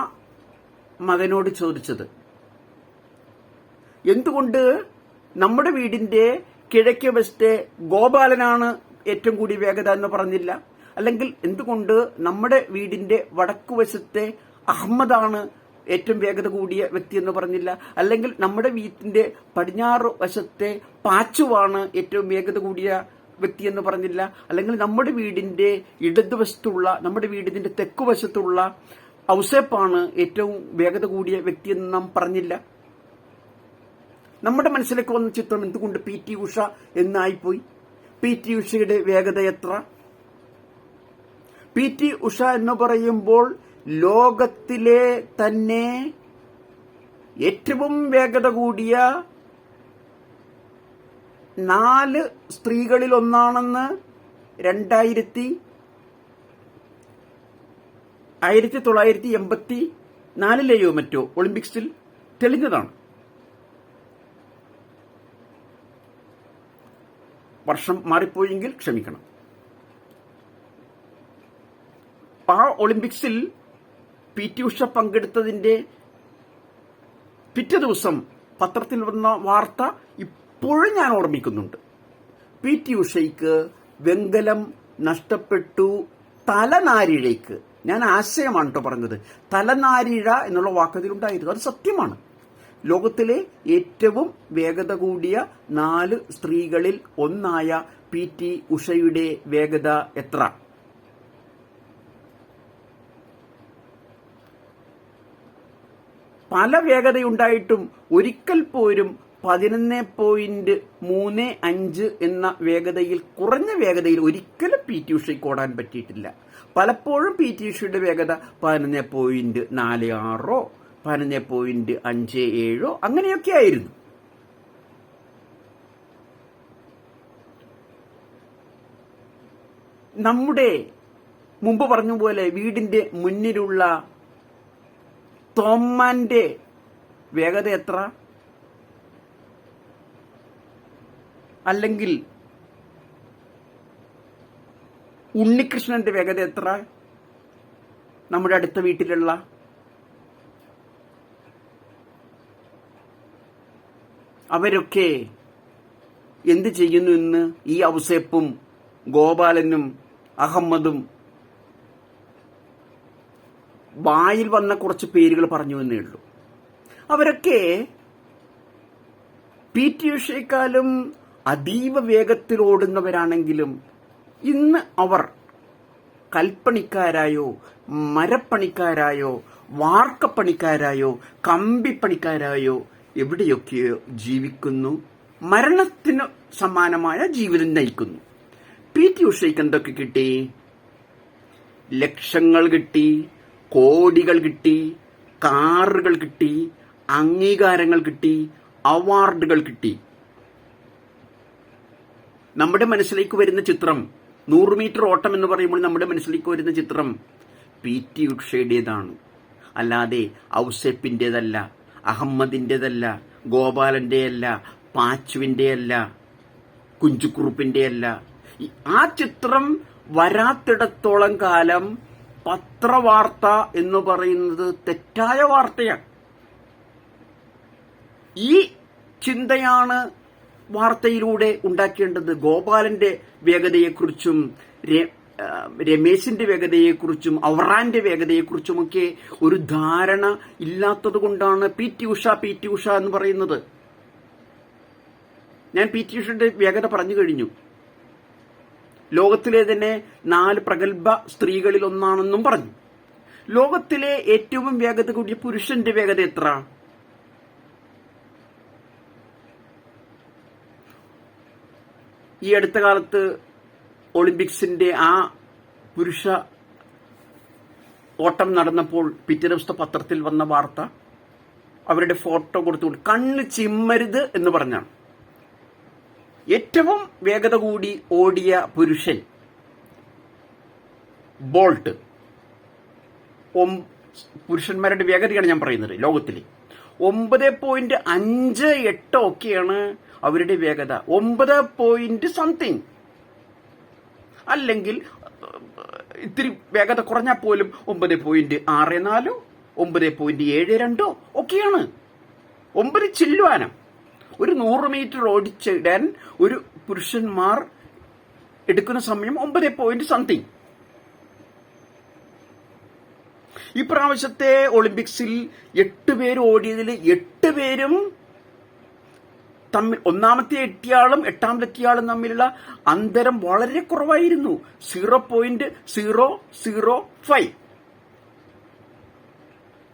മകനോട് ചോദിച്ചത്, എന്തുകൊണ്ട് നമ്മുടെ വീടിന്റെ കിഴക്ക് വശത്തെ ഗോപാലനാണ് ഏറ്റവും കൂടിയ വേഗത എന്ന് പറഞ്ഞില്ല? അല്ലെങ്കിൽ എന്തുകൊണ്ട് നമ്മുടെ വീടിന്റെ വടക്കുവശത്തെ അഹമ്മദാണ് ഏറ്റവും വേഗത കൂടിയ വ്യക്തി എന്ന് പറഞ്ഞില്ല? അല്ലെങ്കിൽ നമ്മുടെ വീട്ടിന്റെ പടിഞ്ഞാറ് വശത്തെ പാച്ചുവാണ് ഏറ്റവും വേഗത കൂടിയ വ്യക്തി എന്ന് പറഞ്ഞില്ല? അല്ലെങ്കിൽ നമ്മുടെ വീടിന്റെ ഇടതുവശത്തുള്ള, നമ്മുടെ വീടിന്റെ തെക്കുവശത്തുള്ള ഔസേപ്പാണ് ഏറ്റവും വേഗത കൂടിയ വ്യക്തി എന്ന് നാം പറഞ്ഞില്ല? നമ്മുടെ മനസ്സിലേക്ക് വന്ന ചിത്രം എന്തുകൊണ്ട് PT ഉഷ എന്നായിപ്പോയി? PT ഉഷയുടെ വേഗത എത്ര? PT ഉഷ എന്ന് പറയുമ്പോൾ ലോകത്തിലെ തന്നെ ഏറ്റവും വേഗത കൂടിയ 4 സ്ത്രീകളിൽ ഒന്നാണെന്ന് 1984 മറ്റോ ഒളിമ്പിക്സിൽ തെളിഞ്ഞതാണ്. വർഷം മാറിപ്പോയെങ്കിൽ ക്ഷമിക്കണം. ആ ഒളിമ്പിക്സിൽ PT ഉഷ പങ്കെടുത്തതിന്റെ പിറ്റേ ദിവസം പത്രത്തിൽ വന്ന വാർത്ത ഇപ്പോഴും ഞാൻ ഓർമ്മിക്കുന്നുണ്ട്. PT ഉഷയ്ക്ക് വെങ്കലം നഷ്ടപ്പെട്ടു. തലനാരിഴയ്ക്ക്, ഞാൻ ആശയമാണ് കേട്ടോ പറഞ്ഞത്, തലനാരിഴ എന്നുള്ള വാക്കതിലുണ്ടായിരുന്നു. അത് സത്യമാണ്. ലോകത്തിലെ ഏറ്റവും വേഗത കൂടിയ 4 സ്ത്രീകളിൽ ഒന്നായ PT ഉഷയുടെ വേഗത എത്ര? പല വേഗതയുണ്ടായിട്ടും ഒരിക്കൽ പോലും 11.35 എന്ന വേഗതയിൽ, കുറഞ്ഞ വേഗതയിൽ ഒരിക്കലും PT ഉഷയ്ക്ക് ഓടാൻ പറ്റിയിട്ടില്ല. പലപ്പോഴും PT ഉഷയുടെ വേഗത 11.46 11.57 അങ്ങനെയൊക്കെ ആയിരുന്നു. നമ്മുടെ മുമ്പ് പറഞ്ഞ പോലെ വീടിന്റെ മുന്നിലുള്ള തോമാന്റെ വേഗത എത്ര? അല്ലെങ്കിൽ ഉണ്ണികൃഷ്ണന്റെ വേഗത എത്ര? നമ്മുടെ അടുത്ത വീട്ടിലുള്ള അവരൊക്കെ എന്ത് ചെയ്യുന്നു എന്ന് ഈ ഔസേപ്പും ഗോപാലനും അഹമ്മദും വായിൽ വന്ന കുറച്ച് പേരുകൾ പറഞ്ഞു എന്നേ ഉള്ളൂ. അവരൊക്കെ PT ഉഷയെക്കാളും അതീവ വേഗത്തിൽ ഓടുന്നവരാണെങ്കിലും ഇന്ന് അവർ കൽപ്പണിക്കാരായോ മരപ്പണിക്കാരായോ വാർക്കപ്പണിക്കാരായോ കമ്പിപ്പണിക്കാരായോ എവിടെയൊക്കെയോ ജീവിക്കുന്നു, മരണത്തിന് സമാനമായ ജീവിതം നയിക്കുന്നു. പി.ടി. ഉഷയ്ക്ക് എന്തൊക്കെ കിട്ടി? ലക്ഷങ്ങൾ കിട്ടി, കോടികൾ കിട്ടി, കാറുകൾ കിട്ടി, അംഗീകാരങ്ങൾ കിട്ടി, അവാർഡുകൾ കിട്ടി. നമ്മുടെ മനസ്സിലേക്ക് വരുന്ന ചിത്രം, 100 മീറ്റർ ഓട്ടം എന്ന് പറയുമ്പോൾ നമ്മുടെ മനസ്സിലേക്ക് വരുന്ന ചിത്രം പി.ടി. ഉഷയുടേതാണ്. അല്ലാതെ ഔസേപ്പിൻ്റെതല്ല, അഹമ്മദിൻ്റെതല്ല, ഗോപാലൻ്റെ അല്ല, പാച്ചുവിൻ്റെ അല്ല, കുഞ്ചുക്കുറുപ്പിൻ്റെ അല്ല. ആ ചിത്രം വരാത്തിടത്തോളം കാലം പത്രവാർത്ത എന്ന് പറയുന്നത് തെറ്റായ വാർത്തയാണ്. ഈ ചിന്തയാണ് വാർത്തയിലൂടെ ഉണ്ടാക്കേണ്ടത്. ഗോപാലന്റെ വേഗതയെക്കുറിച്ചും രമേശിന്റെ വേഗതയെക്കുറിച്ചും ഔറാന്റെ വേഗതയെക്കുറിച്ചുമൊക്കെ ഒരു ധാരണ ഇല്ലാത്തത് കൊണ്ടാണ് പി.ടി. ഉഷ എന്ന് പറയുന്നത്. ഞാൻ പി.ടി. ഉഷയുടെ വേഗത പറഞ്ഞു കഴിഞ്ഞു. ലോകത്തിലെ തന്നെ 4 പ്രഗത്ഭ സ്ത്രീകളിൽ ഒന്നാണെന്നും പറഞ്ഞു. ലോകത്തിലെ ഏറ്റവും വേഗത കൂടിയ പുരുഷന്റെ വേഗത എത്ര? ഈ അടുത്ത കാലത്ത് ഒളിമ്പിക്സിന്റെ ആ പുരുഷ ഓട്ടം നടന്നപ്പോൾ പിറ്റേ ദിവസത്തെ പത്രത്തിൽ വന്ന വാർത്ത, അവരുടെ ഫോട്ടോ കൊടുത്തുകൊണ്ട് കണ്ണ് ചിമ്മരുത് എന്ന് പറഞ്ഞാണ്. ഏറ്റവും വേഗത കൂടി ഓടിയ പുരുഷൻ ബോൾട്ട്. പുരുഷന്മാരുടെ വേഗതയാണ് ഞാൻ പറയുന്നത്. ലോകത്തിലെ 9.58 ഒക്കെയാണ് അവരുടെ വേഗത. 9 പോയിന്റ് സംതിങ്, അല്ലെങ്കിൽ ഇത്തിരി വേഗത കുറഞ്ഞാൽ പോലും 9.64, 9.72 ഒക്കെയാണ്. 9 ചില്ലുവാനം. ഒരു 100 മീറ്റർ ഓടിച്ചിടാൻ ഒരു പുരുഷന്മാർ എടുക്കുന്ന സമയം 9 പോയിന്റ് സംതിങ്. ഈ പ്രാവശ്യത്തെ ഒളിമ്പിക്സിൽ 8 പേര് ഓടിയതിൽ 8 പേരും തമ്മിൽ, ഒന്നാമത്തെ എത്തിയാളും എട്ടാമത്തെ എത്തിയാളും തമ്മിലുള്ള അന്തരം വളരെ കുറവായിരുന്നു. 0.005.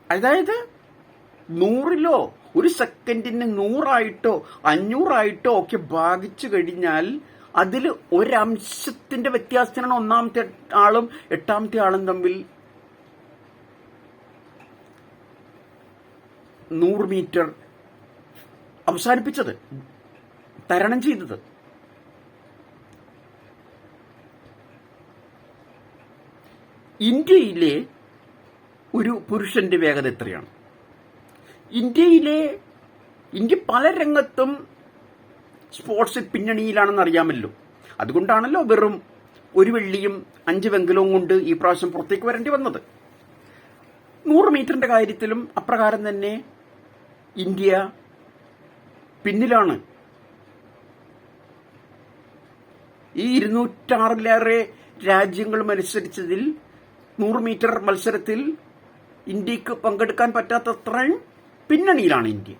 അതായത് 100-ലോ ഒരു സെക്കൻഡിന് 100 500 ഒക്കെ ഭാഗിച്ചു കഴിഞ്ഞാൽ അതിൽ ഒരംശത്തിന്റെ വ്യത്യാസത്തിനാണ് ഒന്നാമത്തെ ആളും എട്ടാമത്തെ ആളും തമ്മിൽ 100 മീറ്റർ അവസാനിപ്പിച്ചത്, തരണം ചെയ്തത്. ഇന്ത്യയിലെ ഒരു പുരുഷന്റെ വേഗത എത്രയാണ്? ഇന്ത്യ പല രംഗത്തും സ്പോർട്സിൽ പിന്നണിയിലാണെന്ന് അറിയാമല്ലോ. അതുകൊണ്ടാണല്ലോ വെറും 1 വെള്ളിയും 5 വെങ്കലവും കൊണ്ട് ഈ പ്രാവശ്യം പുറത്തേക്ക് വരേണ്ടി വന്നത്. 100 മീറ്ററിന്റെ കാര്യത്തിലും അപ്രകാരം തന്നെ ഇന്ത്യ പിന്നിലാണ്. ഈ 206-ലേറെ രാജ്യങ്ങൾ മത്സരിച്ചതിൽ 100 മീറ്റർ മത്സരത്തിൽ ഇന്ത്യക്ക് പങ്കെടുക്കാൻ പറ്റാത്തത്രയും പിന്നണിയിലാണ് ഇന്ത്യ.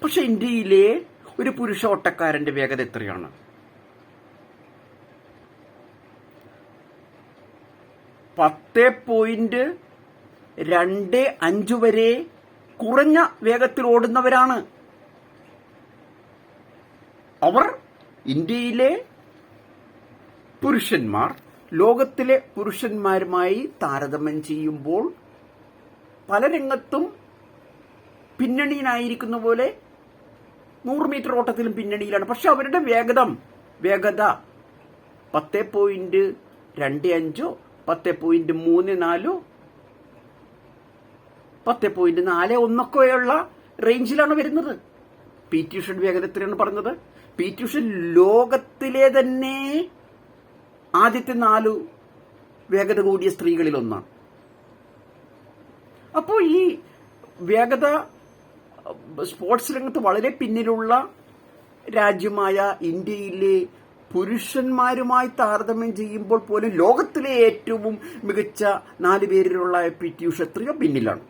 പക്ഷെ ഇന്ത്യയിലെ ഒരു പുരുഷ ഓട്ടക്കാരന്റെ വേഗത എത്രയാണ്? 10.25 വരെ കുറഞ്ഞ വേഗത്തിൽ ഓടുന്നവരാണ് അവർ. ഇന്ത്യയിലെ പുരുഷന്മാർ ലോകത്തിലെ പുരുഷന്മാരുമായി താരതമ്യം ചെയ്യുമ്പോൾ പല രംഗത്തും പിന്നണിയിലായിരിക്കുന്ന പോലെ 100 മീറ്റർ ഓട്ടത്തിലും പിന്നണിയിലാണ്. പക്ഷെ അവരുടെ വേഗത 10.25, 10.34, 10.41 റേഞ്ചിലാണ് വരുന്നത്. പി.ടി. ഉഷയുടെ വേഗത എത്രയാണ് പറഞ്ഞത്? പി.ടി. ഉഷ ലോകത്തിലെ തന്നെ ആദ്യത്തെ 4 വേഗത കൂടിയ സ്ത്രീകളിൽ ഒന്നാണ്. അപ്പോൾ ഈ വേഗത സ്പോർട്സ് രംഗത്ത് വളരെ പിന്നിലുള്ള രാജ്യമായ ഇന്ത്യയിലെ പുരുഷന്മാരുമായി താരതമ്യം ചെയ്യുമ്പോൾ പോലും ലോകത്തിലെ ഏറ്റവും മികച്ച 4 പേരിലുള്ള പി.ടി. ഉഷ എത്രയോ പിന്നിലാണ്.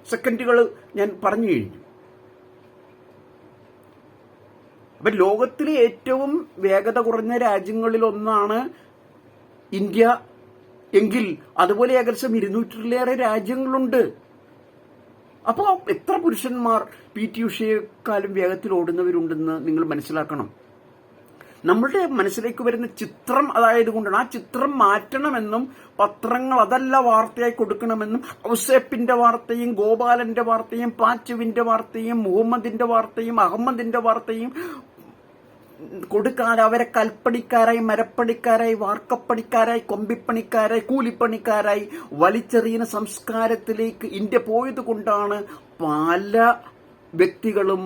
സെക്കൻഡുകൾ ഞാൻ പറഞ്ഞു കഴിഞ്ഞു. അപ്പൊ ലോകത്തിലെ ഏറ്റവും വേഗത കുറഞ്ഞ രാജ്യങ്ങളിൽ ഒന്നാണ് ഇന്ത്യ എങ്കിൽ അതുപോലെ ഏകദേശം 200-ലേറെ രാജ്യങ്ങളുണ്ട്. അപ്പോൾ എത്ര പുരുഷന്മാർ PT ഉഷയെക്കാളും വേഗത്തിൽ ഓടുന്നവരുണ്ടെന്ന് നിങ്ങൾ മനസ്സിലാക്കണം. നമ്മളുടെ മനസ്സിലേക്ക് വരുന്ന ചിത്രം അതായത് കൊണ്ടാണ്. ആ ചിത്രം മാറ്റണമെന്നും പത്രങ്ങൾ അതല്ല വാർത്തയായി കൊടുക്കണമെന്നും ഔസേപ്പിന്റെ വാർത്തയും ഗോപാലന്റെ വാർത്തയും പാച്ചുവിന്റെ വാർത്തയും മുഹമ്മദിന്റെ വാർത്തയും അഹമ്മദിന്റെ വാർത്തയും കൊടുക്കാതെ അവരെ കൽപ്പണിക്കാരായി, മരപ്പണിക്കാരായി, വാർക്കപ്പണിക്കാരായി, കൊമ്പിപ്പണിക്കാരായി, കൂലിപ്പണിക്കാരായി വലിച്ചെറിയുന്ന സംസ്കാരത്തിലേക്ക് ഇന്ത്യ പോയത് കൊണ്ടാണ് പല വ്യക്തികളും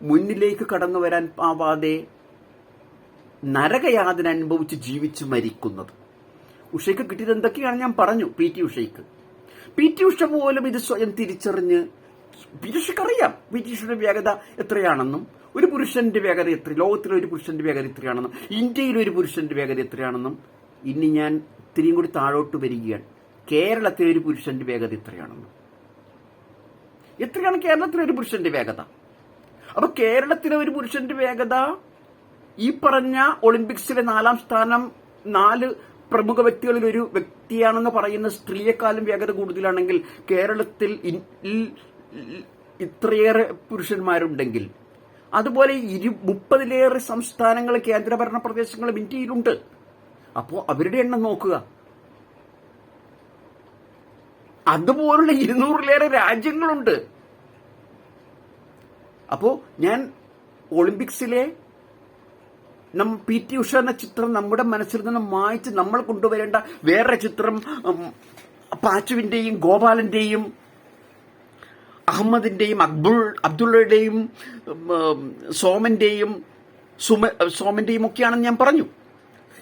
മുന്നിലേക്ക് കടന്നു വരാൻ ആവാതെ നരകയാതന അനുഭവിച്ച് ജീവിച്ച് മരിക്കുന്നത്. ഉഷയ്ക്ക് കിട്ടിയത് എന്തൊക്കെയാണ് ഞാൻ പറഞ്ഞു. PT ഉഷ പോലും ഇത് സ്വയം തിരിച്ചറിഞ്ഞ് PT ഉഷയ്ക്കറിയാം PT ഉഷയുടെ വേഗത എത്രയാണെന്നും ഒരു പുരുഷന്റെ വേഗത ലോകത്തിലെ ഒരു പുരുഷന്റെ വേഗത എത്രയാണെന്നും ഇന്ത്യയിലെ ഒരു പുരുഷന്റെ വേഗത എത്രയാണെന്നും. ഇനി ഞാൻ ഇത്തിരിയും കൂടി താഴോട്ട് വരികയാണ്. കേരളത്തിലെ ഒരു പുരുഷന്റെ വേഗത എത്രയാണെന്നും. എത്രയാണ് കേരളത്തിലെ ഒരു പുരുഷന്റെ വേഗത? അപ്പൊ കേരളത്തിലെ ഒരു പുരുഷന്റെ വേഗത ഈ പറഞ്ഞ ഒളിമ്പിക്സിലെ 4ാം സ്ഥാനം 4 പ്രമുഖ വ്യക്തികളിൽ ഒരു വ്യക്തിയാണെന്ന് പറയുന്ന സ്ത്രീയെക്കാളും വേഗത കൂടുതലാണെങ്കിൽ കേരളത്തിൽ ഇത്രയേറെ പുരുഷന്മാരുണ്ടെങ്കിൽ അതുപോലെ 30-ലേറെ സംസ്ഥാനങ്ങൾ, കേന്ദ്രഭരണ പ്രദേശങ്ങളും ഇന്ത്യയിലുണ്ട്. അപ്പോൾ അവരുടെ എണ്ണം നോക്കുക. അതുപോലുള്ള 200-ലേറെ രാജ്യങ്ങളുണ്ട്. അപ്പോ ഞാൻ ഒളിമ്പിക്സിലെ PT ഉഷ എന്ന ചിത്രം നമ്മുടെ മനസ്സിൽ നിന്ന് മായ്ച്ച് നമ്മൾ കൊണ്ടുവരേണ്ട വേറെ ചിത്രം പാച്ചുവിന്റെയും ഗോപാലന്റെയും അഹമ്മദിന്റെയും അബ്ദുള്ളയുടെയും സോമന്റെയും ഒക്കെയാണെന്ന് ഞാൻ പറഞ്ഞു.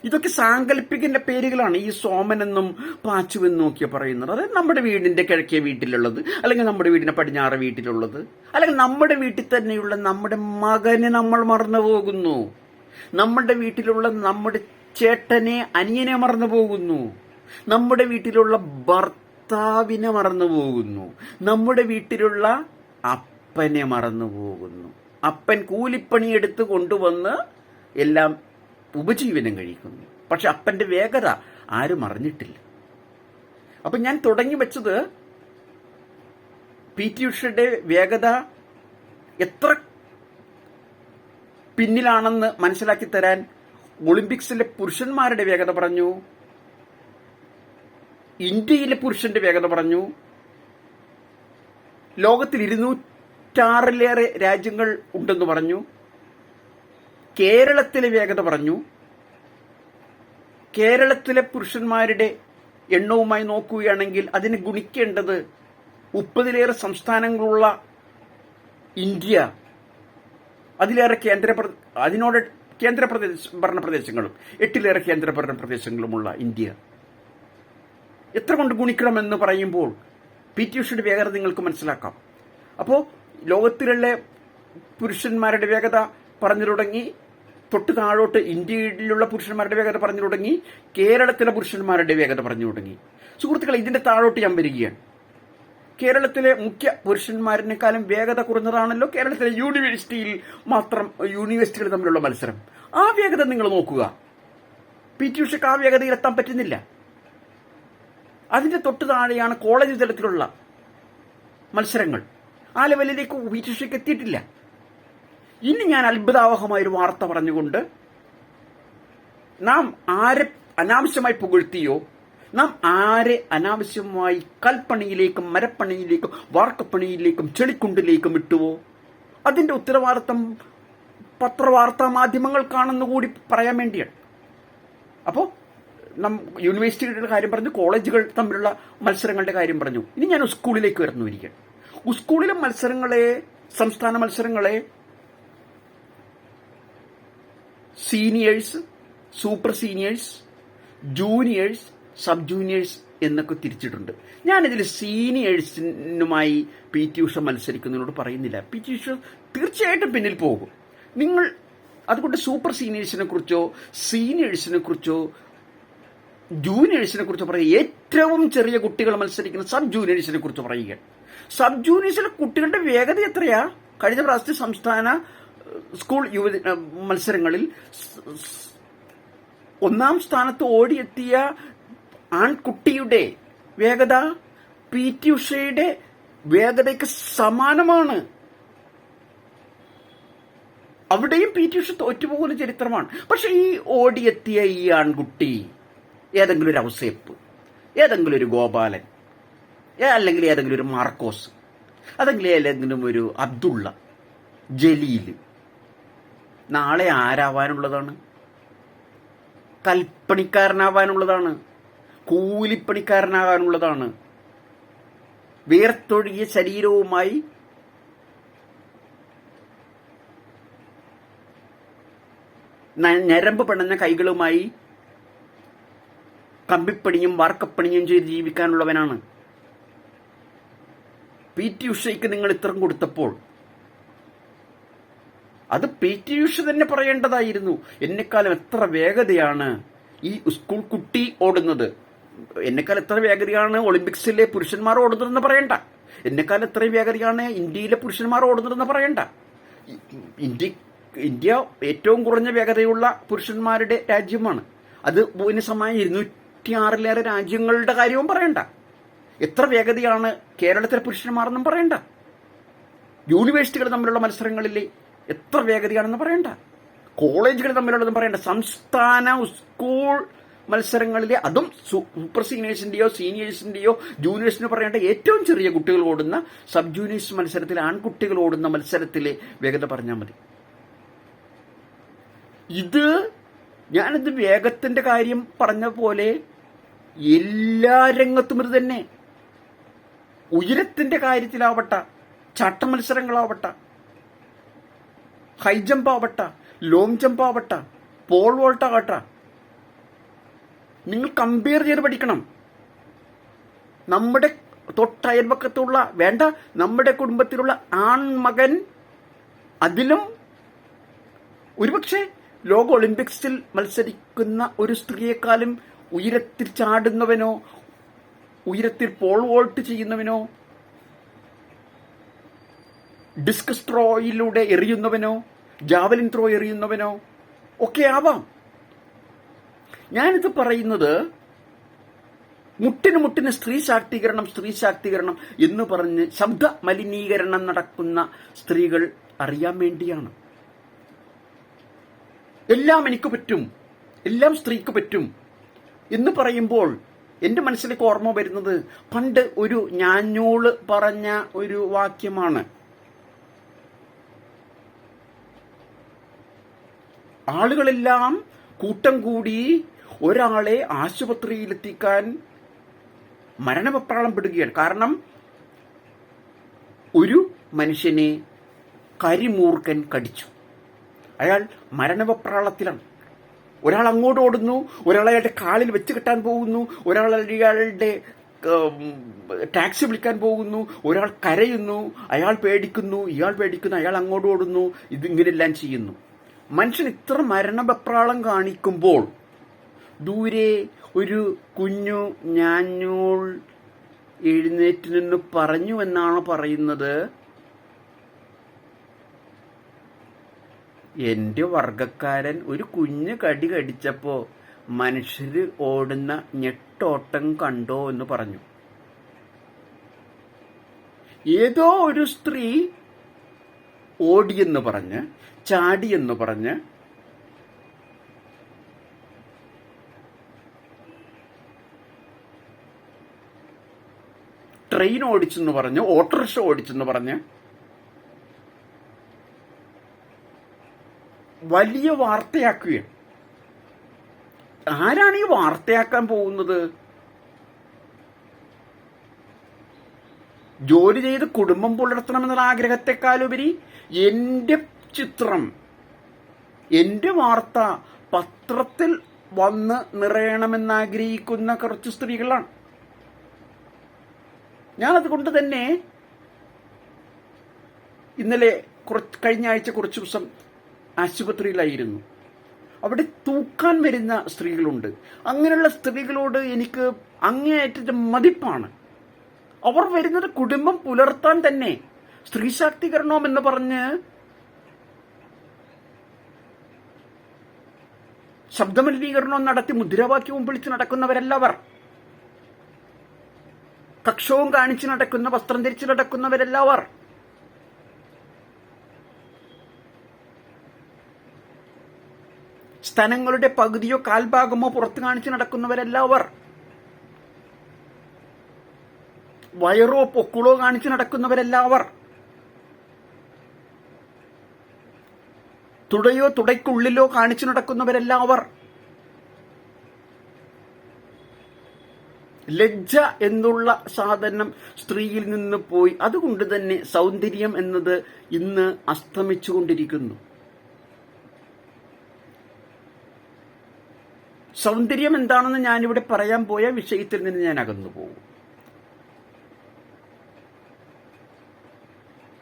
ഇതൊക്കെ സാങ്കല്പികന്റെ പേരുകളാണ്. ഈ സോമൻ എന്നും പാച്ചുവെന്നും ഒക്കെ പറയുന്നത്. അതായത് നമ്മുടെ വീടിന്റെ കിഴക്കേ വീട്ടിലുള്ളത്, അല്ലെങ്കിൽ നമ്മുടെ വീടിന്റെ പടിഞ്ഞാറ് വീട്ടിലുള്ളത്, അല്ലെങ്കിൽ നമ്മുടെ വീട്ടിൽ തന്നെയുള്ള നമ്മുടെ മകനെ നമ്മൾ മറന്നു പോകുന്നു. നമ്മുടെ വീട്ടിലുള്ള നമ്മുടെ ചേട്ടനെ, അനിയനെ മറന്നു പോകുന്നു. നമ്മുടെ വീട്ടിലുള്ള ഭർത്താവിനെ മറന്നു പോകുന്നു. നമ്മുടെ വീട്ടിലുള്ള അപ്പനെ മറന്നു പോകുന്നു. അപ്പൻ കൂലിപ്പണി എടുത്ത് കൊണ്ടുവന്ന് എല്ലാം ഉപജീവനം കഴിക്കുന്നു. പക്ഷെ അപ്പന്റെ വേഗത ആരും അറിഞ്ഞിട്ടില്ല. അപ്പൊ ഞാൻ തുടങ്ങി വെച്ചത് PT ഉഷയുടെ വേഗത എത്ര പിന്നിലാണെന്ന് മനസ്സിലാക്കി തരാൻ ഒളിമ്പിക്സിലെ പുരുഷന്മാരുടെ വേഗത പറഞ്ഞു, ഇന്ത്യയിലെ പുരുഷന്റെ വേഗത പറഞ്ഞു, ലോകത്തിൽ 206-ലേറെ രാജ്യങ്ങൾ ഉണ്ടെന്ന് പറഞ്ഞു, കേരളത്തിലെ വേഗത പറഞ്ഞു. കേരളത്തിലെ പുരുഷന്മാരുടെ എണ്ണവുമായി നോക്കുകയാണെങ്കിൽ അതിന് ഗുണിക്കേണ്ടത് 30-ലേറെ സംസ്ഥാനങ്ങളുള്ള ഇന്ത്യ, അതിലേറെ കേന്ദ്രഭരണ പ്രദേശങ്ങളും 8-ലേറെ കേന്ദ്രഭരണ പ്രദേശങ്ങളുമുള്ള ഇന്ത്യ. എത്ര കൊണ്ട് ഗുണിക്കണമെന്ന് പറയുമ്പോൾ PT ഉഷയുടെ വേഗത നിങ്ങൾക്ക് മനസ്സിലാക്കാം. അപ്പോൾ ലോകത്തിലുള്ള പുരുഷന്മാരുടെ വേഗത പറഞ്ഞു തുടങ്ങി, തൊട്ട് താഴോട്ട് ഇന്ത്യയിലുള്ള പുരുഷന്മാരുടെ വേഗത പറഞ്ഞു തുടങ്ങി, കേരളത്തിലെ പുരുഷന്മാരുടെ വേഗത പറഞ്ഞു തുടങ്ങി. സുഹൃത്തുക്കളെ, ഇതിന്റെ താഴോട്ട് ഞാൻ വരികയാണ്. കേരളത്തിലെ മുഖ്യ പുരുഷന്മാരിനേക്കാളും വേഗത കുറഞ്ഞതാണല്ലോ കേരളത്തിലെ യൂണിവേഴ്സിറ്റികൾ തമ്മിലുള്ള മത്സരം. ആ വേഗത നിങ്ങൾ നോക്കുക. PT ഉഷയ്ക്ക് ആ വേഗതയിൽ എത്താൻ പറ്റുന്നില്ല. അതിന്റെ തൊട്ട് താഴെയാണ് കോളേജ് തലത്തിലുള്ള മത്സരങ്ങൾ. ആ ലെവലിലേക്ക് PT ഉഷയ്ക്ക് എത്തിയിട്ടില്ല. ഇനി ഞാൻ അത്ഭുതാവഹമായൊരു വാർത്ത പറഞ്ഞുകൊണ്ട് നാം ആരെ അനാവശ്യമായി പുകഴ്ത്തിയോ, നാം ആരെ അനാവശ്യമായി കൽപ്പണിയിലേക്കും മരപ്പണിയിലേക്കും വാർക്കപ്പണിയിലേക്കും ചെളിക്കുണ്ടിലേക്കും ഇട്ടുവോ, അതിന്റെ ഉത്തരവാദിത്തം പത്രവാർത്താ മാധ്യമങ്ങൾക്കാണെന്ന് കൂടി പറയാൻ വേണ്ടിയാണ്. അപ്പോൾ യൂണിവേഴ്സിറ്റികളുടെ കാര്യം പറഞ്ഞു, കോളേജുകൾ തമ്മിലുള്ള മത്സരങ്ങളുടെ കാര്യം പറഞ്ഞു. ഇനി ഞാൻ സ്കൂളിലേക്ക് വരുന്നിരിക്കുകയാണ്. സ്കൂളിലെ മത്സരങ്ങളെ, സംസ്ഥാന മത്സരങ്ങളെ seniors, super seniors, juniors, sub juniors എന്നൊക്കെ തിരിച്ചിട്ടുണ്ട്. ഞാനിതിൽ സീനിയേഴ്സിനുമായി PT ഉഷ മത്സരിക്കുന്നതിനോട് പറയുന്നില്ല. PT ഉഷ തീർച്ചയായിട്ടും പിന്നിൽ പോകും. നിങ്ങൾ അതുകൊണ്ട് സൂപ്പർ സീനിയേഴ്സിനെ കുറിച്ചോ സീനിയേഴ്സിനെ കുറിച്ചോ ജൂനിയേഴ്സിനെ കുറിച്ച് പറയുക. ഏറ്റവും ചെറിയ കുട്ടികൾ മത്സരിക്കുന്ന സബ് ജൂനിയേഴ്സിനെ കുറിച്ച് പറയുക. സബ് ജൂനിയേഴ്സിലെ കുട്ടികളുടെ വേഗത എത്രയാ? കഴിഞ്ഞ പ്രാവശ്യത്തെ സംസ്ഥാന സ്കൂൾ മത്സരങ്ങളിൽ 1ാം സ്ഥാനത്ത് ഓടിയെത്തിയ ആൺകുട്ടിയുടെ വേഗത PT ഉഷയുടെ വേഗതയ്ക്ക് സമാനമാണ്. അവിടെയും PT ഉഷ തോറ്റുപോകുന്ന ചരിത്രമാണ്. പക്ഷെ ഈ ഓടിയെത്തിയ ഈ ആൺകുട്ടി ഏതെങ്കിലും ഒരു ഔസേപ്പ്, ഏതെങ്കിലും ഒരു ഗോപാലൻ, അല്ലെങ്കിൽ ഏതെങ്കിലും ഒരു മാർക്കോസ്, അതെങ്കിലും ഏതെങ്കിലും ഒരു അബ്ദുള്ള, ജലീൽ നാളെ ആരാവാനുള്ളതാണ്? കൽപ്പണിക്കാരനാവാനുള്ളതാണ്, കൂലിപ്പണിക്കാരനാകാനുള്ളതാണ്. വേർത്തൊഴുകിയ ശരീരവുമായി ഞരമ്പ് പിണഞ്ഞ കൈകളുമായി കമ്പിപ്പണിയും വാർക്കപ്പണിയും ചെയ്ത് ജീവിക്കാനുള്ളവനാണ്. PT ഉഷയ്ക്ക് നിങ്ങൾ ഇത്രയും കൊടുത്തപ്പോൾ അത് PT ഉഷ തന്നെ പറയേണ്ടതായിരുന്നു. എന്നെക്കാലം എത്ര വേഗതയാണ് ഈ സ്കൂൾ കുട്ടി ഓടുന്നത്, എന്നെക്കാലം എത്ര വേഗതയാണ് ഒളിമ്പിക്സിലെ പുരുഷന്മാർ ഓടുന്നതെന്ന് പറയണ്ട, എന്നെക്കാലം എത്ര വേഗതയാണ് ഇന്ത്യയിലെ പുരുഷന്മാർ ഓടുന്നതെന്ന് പറയണ്ട. ഇന്ത്യ ഏറ്റവും കുറഞ്ഞ വേഗതയുള്ള പുരുഷന്മാരുടെ രാജ്യമാണ്. അത് ഭൂരിസമായി 206 രാജ്യങ്ങളുടെ കാര്യവും പറയണ്ട. എത്ര വേഗതയാണ് കേരളത്തിലെ പുരുഷന്മാർ എന്നും പറയണ്ട. യൂണിവേഴ്സിറ്റികൾ തമ്മിലുള്ള മത്സരങ്ങളിലെ എത്ര വേഗതയാണെന്ന് പറയണ്ട. കോളേജുകൾ തമ്മിലുള്ളതെന്ന് പറയണ്ട. സംസ്ഥാന സ്കൂൾ മത്സരങ്ങളിലെ, അതും സൂപ്പർ സീനിയേഴ്സിന്റെയോ സീനിയേഴ്സിന്റെയോ ജൂനിയേഴ്സിനോ പറയേണ്ട ഏറ്റവും ചെറിയ കുട്ടികൾ ഓടുന്ന സബ് ജൂനിയേഴ്സ് മത്സരത്തിൽ, ആൺകുട്ടികൾ ഓടുന്ന മത്സരത്തിലെ വേഗത പറഞ്ഞാൽ മതി. ഞാനിത് വേഗത്തിന്റെ കാര്യം പറഞ്ഞ പോലെ എല്ലാ രംഗത്തും ഇത് തന്നെ. ഉയരത്തിന്റെ കാര്യത്തിലാവട്ടെ, ചാട്ട മത്സരങ്ങളാവട്ടെ, ഹൈ ജമ്പ് ആവട്ടെ, ലോങ് ജമ്പ് ആവട്ടെ, പോൾ വോൾട്ട് ആവട്ടെ, നിങ്ങൾ കമ്പയർ ചെയ്ത് പഠിക്കണം. നമ്മുടെ തൊട്ടയൽപക്കത്തുള്ള, വേണ്ട, നമ്മുടെ കുടുംബത്തിലുള്ള ആൺമകൻ, അതിലും ഒരുപക്ഷെ ലോക ഒളിമ്പിക്സിൽ മത്സരിക്കുന്ന ഒരു സ്ത്രീയെക്കാളും ഉയരത്തിൽ ചാടുന്നവനോ, ഉയരത്തിൽ പോൾ വോൾട്ട് ചെയ്യുന്നവനോ, ഡിസ്കസ് ത്രോയിലൂടെ എറിയുന്നവനോ, ജാവലിൻ ത്രോ എറിയുന്നവനോ ഒക്കെ ആവാം. ഞാനിത് പറയുന്നത് മുട്ടിന് സ്ത്രീ ശാക്തീകരണം എന്ന് പറഞ്ഞ് ശബ്ദ മലിനീകരണം നടക്കുന്ന സ്ത്രീകൾ അറിയാൻ വേണ്ടിയാണ്. എല്ലാം എനിക്ക് പറ്റും, എല്ലാം സ്ത്രീക്ക് പറ്റും എന്ന് പറയുമ്പോൾ എന്റെ മനസ്സിലേക്ക് ഓർമ്മ വരുന്നത് പണ്ട് ഒരു ഞാഞ്ഞൂള് പറഞ്ഞ ഒരു വാക്യമാണ്. ആളുകളെല്ലാം കൂട്ടം കൂടി ഒരാളെ ആശുപത്രിയിലെത്തിക്കാൻ മരണവെപ്രാളം പെടുകയാണ്. കാരണം ഒരു മനുഷ്യനെ കരിമൂർഖൻ കടിച്ചു, അയാൾ മരണവെപ്രാളത്തിലാണ്. ഒരാൾ അങ്ങോട്ട് ഓടുന്നു, ഒരാൾ അയാളുടെ കാലിൽ വെച്ച് കെട്ടാൻ പോകുന്നു, ഒരാൾ അയാളുടെ ടാക്സി വിളിക്കാൻ പോകുന്നു, ഒരാൾ കരയുന്നു, അയാൾ പേടിക്കുന്നു, ഇയാൾ പേടിക്കുന്നു, അയാൾ അങ്ങോട്ട് ഓടുന്നു. ഇതിങ്ങനെല്ലാം ചെയ്യുന്നു. മനുഷ്യൻ ഇത്ര മരണവെപ്രാളം കാണിക്കുമ്പോൾ ദൂരെ ഒരു കുഞ്ഞു ഞാഞ്ഞൂൾ എഴുന്നേറ്റ് നിന്ന് പറഞ്ഞു എന്നാണ് പറയുന്നത്, എന്റെ വർഗക്കാരൻ ഒരു കുഞ്ഞ് കടി കടിച്ചപ്പോ മനുഷ്യര് ഓടുന്ന ഞെട്ടോട്ടം കണ്ടോ എന്ന് പറഞ്ഞു. ഏതോ ഒരു സ്ത്രീ ഓടിയെന്ന് പറഞ്ഞ്, ചാടിയെന്ന് പറഞ്ഞ് ട്രെയിൻ ഓടിച്ചെന്ന് പറഞ്ഞ്, ഓട്ടോറിക്ഷ ഓടിച്ചെന്ന് പറഞ്ഞ് വലിയ വാർത്തയാക്കുകയാണ്. ആരാണ് ഈ വാർത്തയാക്കാൻ പോകുന്നത്? ജോലി ചെയ്ത് കുടുംബം പുലർത്തണമെന്നുള്ള ആഗ്രഹത്തെക്കാളുപരി എന്റെ ചിത്രം, എന്റെ വാർത്ത പത്രത്തിൽ വന്ന് നിറയണമെന്നാഗ്രഹിക്കുന്ന കുറച്ച് സ്ത്രീകളാണ്. ഞാനതുകൊണ്ട് തന്നെ ഇന്നലെ കഴിഞ്ഞ ആഴ്ച കുറച്ച് ദിവസം ആശുപത്രിയിലായിരുന്നു. അവിടെ തൂക്കാൻ വരുന്ന സ്ത്രീകളുണ്ട്. അങ്ങനെയുള്ള സ്ത്രീകളോട് എനിക്ക് അങ്ങേയറ്റം മതിപ്പാണ്. അവർ വരുന്നത് കുടുംബം പുലർത്താൻ തന്നെ. സ്ത്രീ ശാക്തീകരണം എന്ന് പറഞ്ഞ് ശബ്ദമലിനീകരണം നടത്തി മുദ്രാവാക്യവും വിളിച്ച് നടക്കുന്നവരല്ല അവർ. കക്ഷവും കാണിച്ചു നടക്കുന്ന, വസ്ത്രം ധരിച്ചു നടക്കുന്നവരെല്ലാവർ. സ്തനങ്ങളുടെ പകുതിയോ കാൽഭാഗമോ പുറത്തു കാണിച്ചു നടക്കുന്നവരെല്ലാവർ. വയറോ പൊക്കിളോ കാണിച്ചു നടക്കുന്നവരെല്ലാവർ. തുടയോ തുടയ്ക്കുള്ളിലോ കാണിച്ചു നടക്കുന്നവരെല്ലാവർ. ലജ്ജ എന്നുള്ള സാധനം സ്ത്രീയിൽ നിന്ന് പോയി. അതുകൊണ്ട് തന്നെ സൗന്ദര്യം എന്നത് ഇന്ന് അസ്തമിച്ചുകൊണ്ടിരിക്കുന്നു. സൗന്ദര്യം എന്താണെന്ന് ഞാനിവിടെ പറയാൻ പോയ വിഷയത്തിൽ നിന്ന് ഞാൻ അകന്നു പോകും.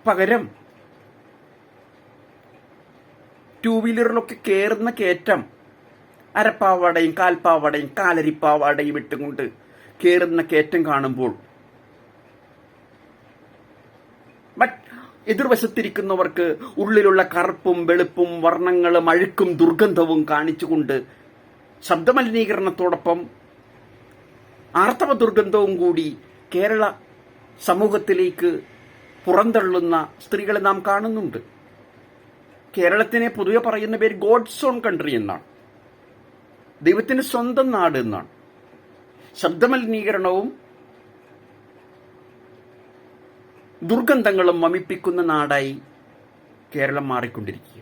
പകരം ടൂ വീലറിലൊക്കെ കയറുന്ന കയറ്റം അരപ്പാവാടയും കാൽപ്പാവാടയും കാലരിപ്പാവാടയും ഇട്ടുകൊണ്ട് കയറുന്ന കയറ്റം കാണുമ്പോൾ എതിർവശത്തിരിക്കുന്നവർക്ക് ഉള്ളിലുള്ള കറുപ്പും വെളുപ്പും വർണ്ണങ്ങളും അഴുക്കും ദുർഗന്ധവും കാണിച്ചുകൊണ്ട് ശബ്ദമലിനീകരണത്തോടൊപ്പം ആർത്തവ ദുർഗന്ധവും കൂടി കേരള സമൂഹത്തിലേക്ക് പുറന്തള്ളുന്ന സ്ത്രീകളെ നാം കാണുന്നുണ്ട്. കേരളത്തിനെ പൊതുവെ പറയുന്ന പേര് ഗോഡ്സ് ഓൺ കൺട്രി എന്നാണ്, ദൈവത്തിന്റെ സ്വന്തം നാട് എന്നാണ്. ശബ്ദമലിനീകരണവും ദുർഗന്ധങ്ങളും വമിപ്പിക്കുന്ന നാടായി കേരളം മാറിക്കൊണ്ടിരിക്കുക.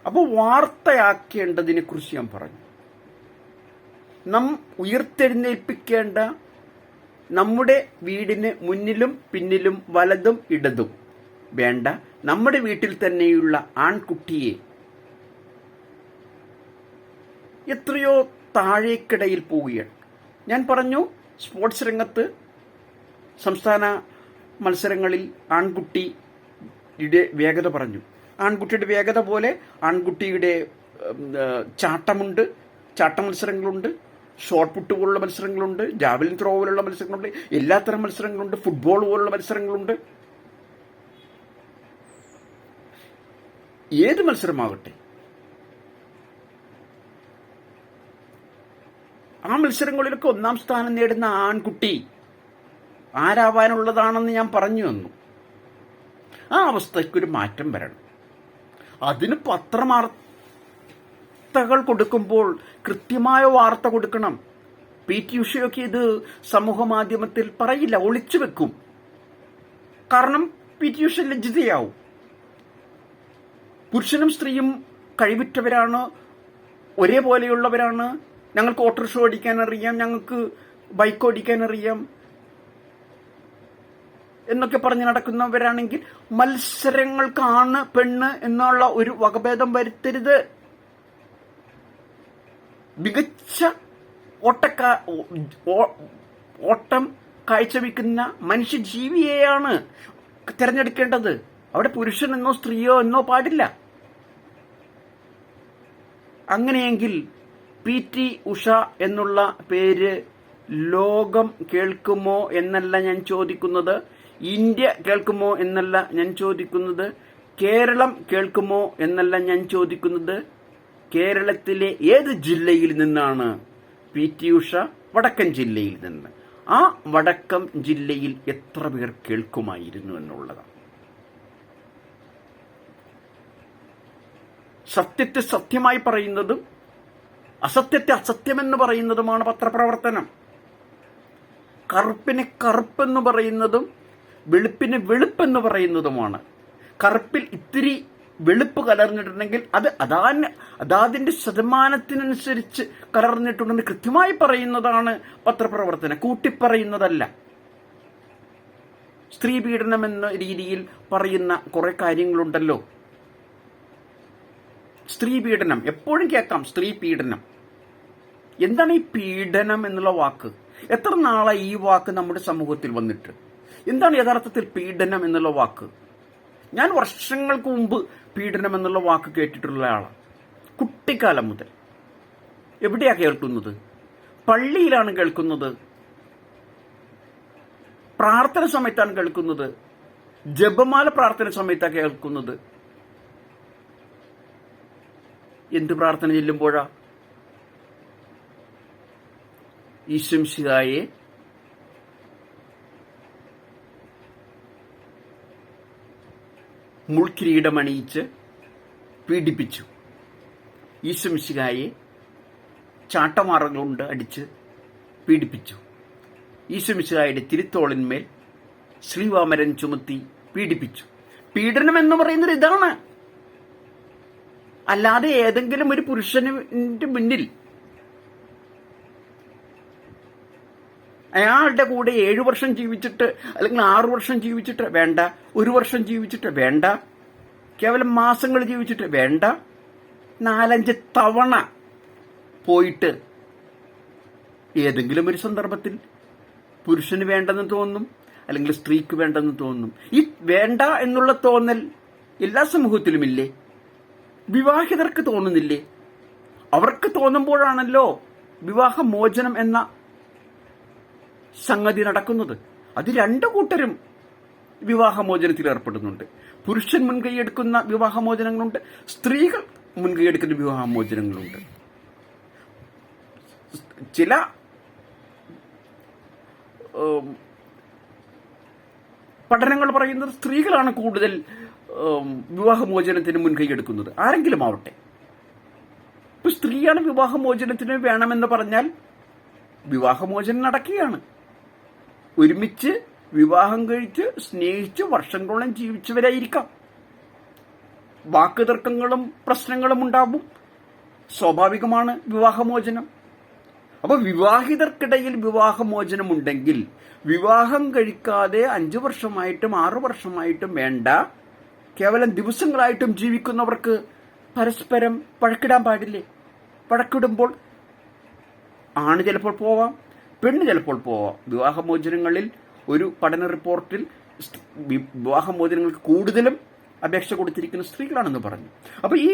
അപ്പോൾ വാർത്തയാക്കേണ്ടതിനെ കുറിച്ച് ഞാൻ പറഞ്ഞു. നാം ഉയർത്തെഴുന്നേൽപ്പിക്കേണ്ട നമ്മുടെ വീടിന് മുന്നിലും പിന്നിലും വലതും ഇടതും വേണ്ട നമ്മുടെ വീട്ടിൽ തന്നെയുള്ള ആൺകുട്ടിയെ എത്രയോ താഴേക്കിടയിൽ പോവുകയാണ്. ഞാൻ പറഞ്ഞു, സ്പോർട്സ് രംഗത്ത് സംസ്ഥാന മത്സരങ്ങളിൽ ആൺകുട്ടിയുടെ വേഗത പറഞ്ഞു. ആൺകുട്ടിയുടെ വേഗത പോലെ ആൺകുട്ടിയുടെ ചാട്ടമുണ്ട്, ചാട്ട മത്സരങ്ങളുണ്ട്, ഷോർട്ട് പുട്ട് പോലുള്ള മത്സരങ്ങളുണ്ട്, ജാവലിൻ ത്രോ പോലുള്ള മത്സരങ്ങളുണ്ട്, എല്ലാത്തരം മത്സരങ്ങളുണ്ട്, ഫുട്ബോൾ പോലുള്ള മത്സരങ്ങളുണ്ട്. ഏത് മത്സരമാകട്ടെ, ആ മത്സരങ്ങളിലൊക്കെ ഒന്നാം സ്ഥാനം നേടുന്ന ആൺകുട്ടി ആരാവാനുള്ളതാണെന്ന് ഞാൻ പറഞ്ഞു തന്നു. ആ അവസ്ഥയ്ക്കൊരു മാറ്റം വരണം. അതിന് പത്രവാർത്തകൾ കൊടുക്കുമ്പോൾ കൃത്യമായ വാർത്ത കൊടുക്കണം. പി.ടി. ഉഷയൊക്കെ ഇത് സമൂഹ മാധ്യമത്തിൽ പറയില്ല, ഒളിച്ചു വെക്കും. കാരണം പി.ടി. ഉഷ ലജ്ജിതയാവും. പുരുഷനും സ്ത്രീയും കഴിവുറ്റവരാണ്, ഒരേപോലെയുള്ളവരാണ്, ഞങ്ങൾക്ക് ഓട്ടോറിക്ഷ ഓടിക്കാൻ അറിയാം, ഞങ്ങൾക്ക് ബൈക്ക് ഓടിക്കാൻ അറിയാം എന്നൊക്കെ പറഞ്ഞ് നടക്കുന്നവരാണെങ്കിൽ മത്സരങ്ങൾക്ക് ആണ് പെണ്ണ് എന്നുള്ള ഒരു വകഭേദം വരുത്തരുത്. മികച്ച ഓട്ടം കാഴ്ചവെക്കുന്ന മനുഷ്യജീവിയെയാണ് തിരഞ്ഞെടുക്കേണ്ടത്. അവിടെ പുരുഷനെന്നോ സ്ത്രീയോ എന്നോ പാടില്ല. അങ്ങനെയെങ്കിൽ പി.ടി. ഉഷ എന്നുള്ള പേര് ലോകം കേൾക്കുമോ എന്നല്ല ഞാൻ ചോദിക്കുന്നത്, ഇന്ത്യ കേൾക്കുമോ എന്നല്ല ഞാൻ ചോദിക്കുന്നത്, കേരളം കേൾക്കുമോ എന്നല്ല ഞാൻ ചോദിക്കുന്നത്. കേരളത്തിലെ ഏത് ജില്ലയിൽ നിന്നാണ് പി.ടി. ഉഷ? വടക്കൻ ജില്ലയിൽ നിന്ന്. ആ വടക്കൻ ജില്ലയിൽ എത്ര പേർ കേൾക്കുമായിരുന്നു എന്നുള്ളതാണ്. സത്യത്തെ സത്യമായി പറയുന്നതും അസത്യത്തെ അസത്യമെന്ന് പറയുന്നതുമാണ് പത്രപ്രവർത്തനം. കറുപ്പിനെ കറുപ്പെന്ന് പറയുന്നതും വെളുപ്പിന് വെളുപ്പെന്ന് പറയുന്നതുമാണ്. കറുപ്പിൽ ഇത്തിരി വെളുപ്പ് കലർന്നിട്ടുണ്ടെങ്കിൽ അത് അതാതിന്റെ ശതമാനത്തിനനുസരിച്ച് കലർന്നിട്ടുണ്ടെന്ന് കൃത്യമായി പറയുന്നതാണ് പത്രപ്രവർത്തനം, കൂട്ടിപ്പറയുന്നതല്ല. സ്ത്രീ പീഡനം എന്ന രീതിയിൽ പറയുന്ന കുറെ കാര്യങ്ങളുണ്ടല്ലോ. സ്ത്രീ പീഡനം എപ്പോഴും കേൾക്കാം. സ്ത്രീ പീഡനം എന്താണ്? ഈ പീഡനം എന്നുള്ള വാക്ക് എത്ര നാളായി ഈ വാക്ക് നമ്മുടെ സമൂഹത്തിൽ വന്നിട്ട്? എന്താണ് യഥാർത്ഥത്തിൽ പീഡനം എന്നുള്ള വാക്ക്? ഞാൻ വർഷങ്ങൾക്ക് മുമ്പ് പീഡനം എന്നുള്ള വാക്ക് കേട്ടിട്ടുള്ള ആളാണ്, കുട്ടിക്കാലം മുതൽ. എവിടെയാ കേൾക്കുന്നത്? പള്ളിയിലാണ് കേൾക്കുന്നത്, പ്രാർത്ഥന സമയത്താണ് കേൾക്കുന്നത്, ജപമാല പ്രാർത്ഥന സമയത്താണ് കേൾക്കുന്നത്. എന്ത് പ്രാർത്ഥന ചെല്ലുമ്പോഴാ? ഈശ്വംശിഹായെ മുൾക്കിരീടമണിയിച്ച് പീഡിപ്പിച്ചു. ഈശോമിശിഹായെ ചാട്ടമാറുകൾ കൊണ്ട് അടിച്ച് പീഡിപ്പിച്ചു. ഈശോമിശിഹായുടെ തിരുത്തോളിന്മേൽ ശ്രീവാമരൻ ചുമത്തി പീഡിപ്പിച്ചു. പീഡനം എന്ന് പറയുന്നത് ഇതാണ്. അല്ലാതെ ഏതെങ്കിലും ഒരു പുരുഷന്റെ മുന്നിൽ അയാളുടെ കൂടെ 7 വർഷം ജീവിച്ചിട്ട് അല്ലെങ്കിൽ 6 വർഷം ജീവിച്ചിട്ട് വേണ്ട, 1 വർഷം ജീവിച്ചിട്ട് വേണ്ട, കേവലം മാസങ്ങൾ ജീവിച്ചിട്ട് വേണ്ട, 4-5 തവണ പോയിട്ട് ഏതെങ്കിലും ഒരു സന്ദർഭത്തിൽ പുരുഷന് വേണ്ടെന്ന് തോന്നും, അല്ലെങ്കിൽ സ്ത്രീക്ക് വേണ്ടെന്ന് തോന്നും. ഈ വേണ്ട എന്നുള്ള തോന്നൽ എല്ലാ സമൂഹത്തിലുമില്ലേ? വിവാഹിതർക്ക് തോന്നുന്നില്ലേ? അവർക്ക് തോന്നുമ്പോഴാണല്ലോ വിവാഹമോചനം എന്ന സംഗതി നടക്കുന്നത്. അത് 2 കൂട്ടരും വിവാഹമോചനത്തിൽ ഏർപ്പെടുന്നുണ്ട്. പുരുഷൻ മുൻകൈയെടുക്കുന്ന വിവാഹമോചനങ്ങളുണ്ട്, സ്ത്രീകൾ മുൻകൈയെടുക്കുന്ന വിവാഹമോചനങ്ങളുണ്ട്. ചില പഠനങ്ങൾ പറയുന്നത് സ്ത്രീകളാണ് കൂടുതൽ വിവാഹമോചനത്തിന് മുൻകൈയെടുക്കുന്നത്. ആരെങ്കിലും ആവട്ടെ, ഇപ്പൊ സ്ത്രീയാണ് വിവാഹമോചനത്തിന് വേണമെന്ന് പറഞ്ഞാൽ വിവാഹമോചനം നടക്കുകയാണ്. ഒരുമിച്ച് വിവാഹം കഴിച്ച് സ്നേഹിച്ച് വർഷങ്ങളോളം ജീവിച്ചവരായിരിക്കാം. വാക്കുതർക്കങ്ങളും പ്രശ്നങ്ങളും ഉണ്ടാവും. സ്വാഭാവികമാണ് വിവാഹമോചനം. അപ്പൊ വിവാഹിതർക്കിടയിൽ വിവാഹമോചനമുണ്ടെങ്കിൽ വിവാഹം കഴിക്കാതെ 5 വർഷമായിട്ടും 6 വർഷമായിട്ടും വേണ്ട, കേവലം ദിവസങ്ങളായിട്ടും ജീവിക്കുന്നവർക്ക് പരസ്പരം വഴക്കിടാൻ പാടില്ലേ? വഴക്കിടുമ്പോൾ ആണ് ചിലപ്പോൾ പോവാം, പെണ്ണ് ചിലപ്പോൾ പോവാം. വിവാഹമോചനങ്ങളിൽ ഒരു പഠന റിപ്പോർട്ടിൽ വിവാഹമോചനങ്ങൾക്ക് കൂടുതലും അപേക്ഷ കൊടുത്തിരിക്കുന്ന സ്ത്രീകളാണെന്ന് പറഞ്ഞു. അപ്പൊ ഈ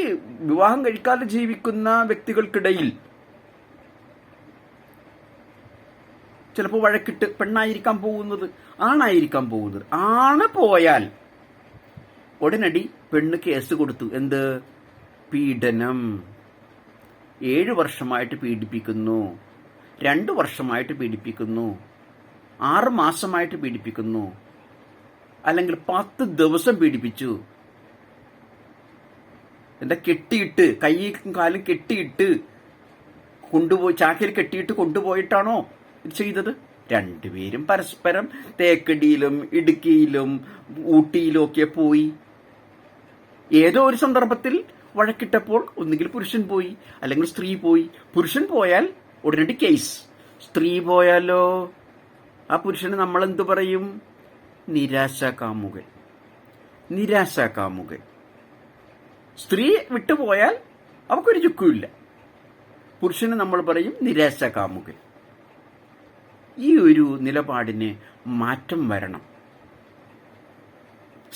വിവാഹം കഴിക്കാതെ ജീവിക്കുന്ന വ്യക്തികൾക്കിടയിൽ ചിലപ്പോൾ വഴക്കിട്ട് പെണ്ണായിരിക്കാൻ പോകുന്നത്, ആണായിരിക്കാൻ പോകുന്നത്. ആണ് പോയാൽ ഉടനടി പെണ്ണ് കേസ് കൊടുത്തു. എന്ത്? പീഡനം. 7 വർഷമായിട്ട് പീഡിപ്പിക്കുന്നു, 2 വർഷമായിട്ട് പീഡിപ്പിക്കുന്നു, 6 മാസമായിട്ട് പീഡിപ്പിക്കുന്നു, അല്ലെങ്കിൽ 10 ദിവസം പീഡിപ്പിച്ചു. എന്താ? കെട്ടിയിട്ട്, കൈയും കാലും കെട്ടിയിട്ട് കൊണ്ടുപോയി, ചാക്കിൽ കെട്ടിയിട്ട് കൊണ്ടുപോയിട്ടാണോ ചെയ്തത്? 2 പേരും പരസ്പരം തേക്കടിയിലും ഇടുക്കിയിലും ഊട്ടിയിലും ഒക്കെ പോയി. ഏതോ ഒരു സന്ദർഭത്തിൽ വഴക്കിട്ടപ്പോൾ ഒന്നുകിൽ പുരുഷൻ പോയി അല്ലെങ്കിൽ സ്ത്രീ പോയി. പുരുഷൻ പോയാൽ ഉടനടി കേസ്. സ്ത്രീ പോയാലോ ആ പുരുഷന് നമ്മൾ എന്തു പറയും? നിരാശാകാമുകൻ. നിരാശാകാമുകൻ. സ്ത്രീ വിട്ടുപോയാൽ അവക്കൊരു ചുക്കുമില്ല. പുരുഷന് നമ്മൾ പറയും നിരാശാകാമുകൻ. ഈ ഒരു നിലപാടിന് മാറ്റം വരണം.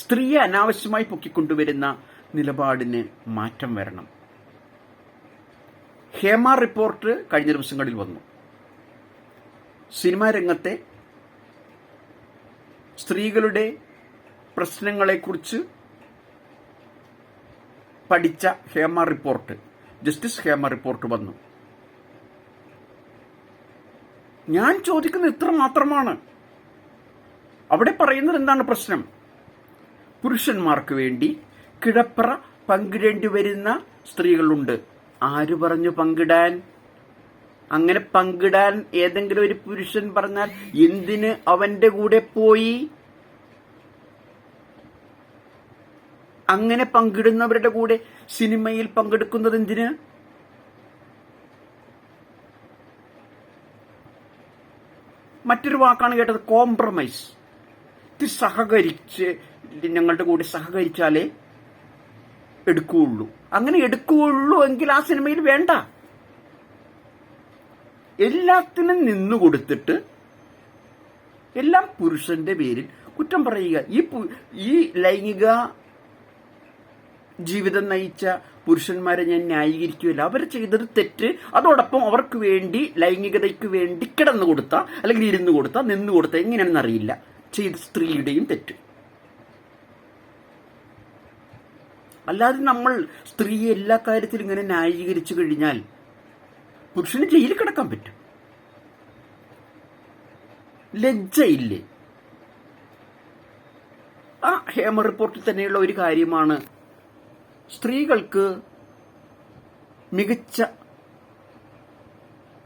സ്ത്രീയെ അനാവശ്യമായി പൊക്കിക്കൊണ്ടുവരുന്ന നിലപാടിന് മാറ്റം വരണം. ഹേമ റിപ്പോർട്ട് കഴിഞ്ഞ ദിവസങ്ങളിൽ വന്നു. സിനിമാ രംഗത്തെ സ്ത്രീകളുടെ പ്രശ്നങ്ങളെക്കുറിച്ച് പഠിച്ച Hema report, justice Hema report വന്നു. ഞാൻ ചോദിക്കുന്നത് ഇത്ര മാത്രമാണ്. അവിടെ പറയുന്നത് എന്താണ് പ്രശ്നം? പുരുഷന്മാർക്ക് വേണ്ടി കിടപ്പറ പങ്കിടേണ്ടി വരുന്ന സ്ത്രീകളുണ്ട്. ആര് പറഞ്ഞു പങ്കിടാൻ? അങ്ങനെ പങ്കിടാൻ ഏതെങ്കിലും ഒരു പുരുഷൻ പറഞ്ഞാൽ എന്തിന് അവന്റെ കൂടെ പോയി? അങ്ങനെ പങ്കിടുന്നവരുടെ കൂടെ സിനിമയിൽ പങ്കെടുക്കുന്നത് എന്തിന്? മറ്റൊരു വാക്കാണ് കേട്ടത്, കോംപ്രമൈസ്. ഇത് സഹകരിച്ച് ഞങ്ങളുടെ കൂടെ സഹകരിച്ചാലേ എടുക്കുകയുള്ളൂ. അങ്ങനെ എടുക്കുകയുള്ളൂ എങ്കിൽ ആ സിനിമയിൽ വേണ്ട. എല്ലാത്തിനും നിന്നുകൊടുത്തിട്ട് എല്ലാം പുരുഷന്റെ പേരിൽ കുറ്റം പറയുക. ഈ ലൈംഗിക ജീവിതം നയിച്ച പുരുഷന്മാരെ ഞാൻ ന്യായീകരിക്കുകയില്ല. അവർ ചെയ്തത് തെറ്റ്. അതോടൊപ്പം അവർക്ക് വേണ്ടി ലൈംഗികതയ്ക്ക് വേണ്ടി കിടന്നു കൊടുത്ത, അല്ലെങ്കിൽ ഇരുന്നു കൊടുത്ത, നിന്നു കൊടുത്ത, എങ്ങനെയാണെന്ന് അറിയില്ല, ചെയ്ത സ്ത്രീയുടെയും തെറ്റ്. അല്ലാതെ നമ്മൾ സ്ത്രീയെ എല്ലാ കാര്യത്തിലും ഇങ്ങനെ ന്യായീകരിച്ചു കഴിഞ്ഞാൽ പുരുഷന് ജയിലിൽ കിടക്കാൻ പറ്റും. ലജ്ജയില്ലേ? ഹേമ റിപ്പോർട്ടിൽ തന്നെയുള്ള ഒരു കാര്യമാണ് സ്ത്രീകൾക്ക് മികച്ച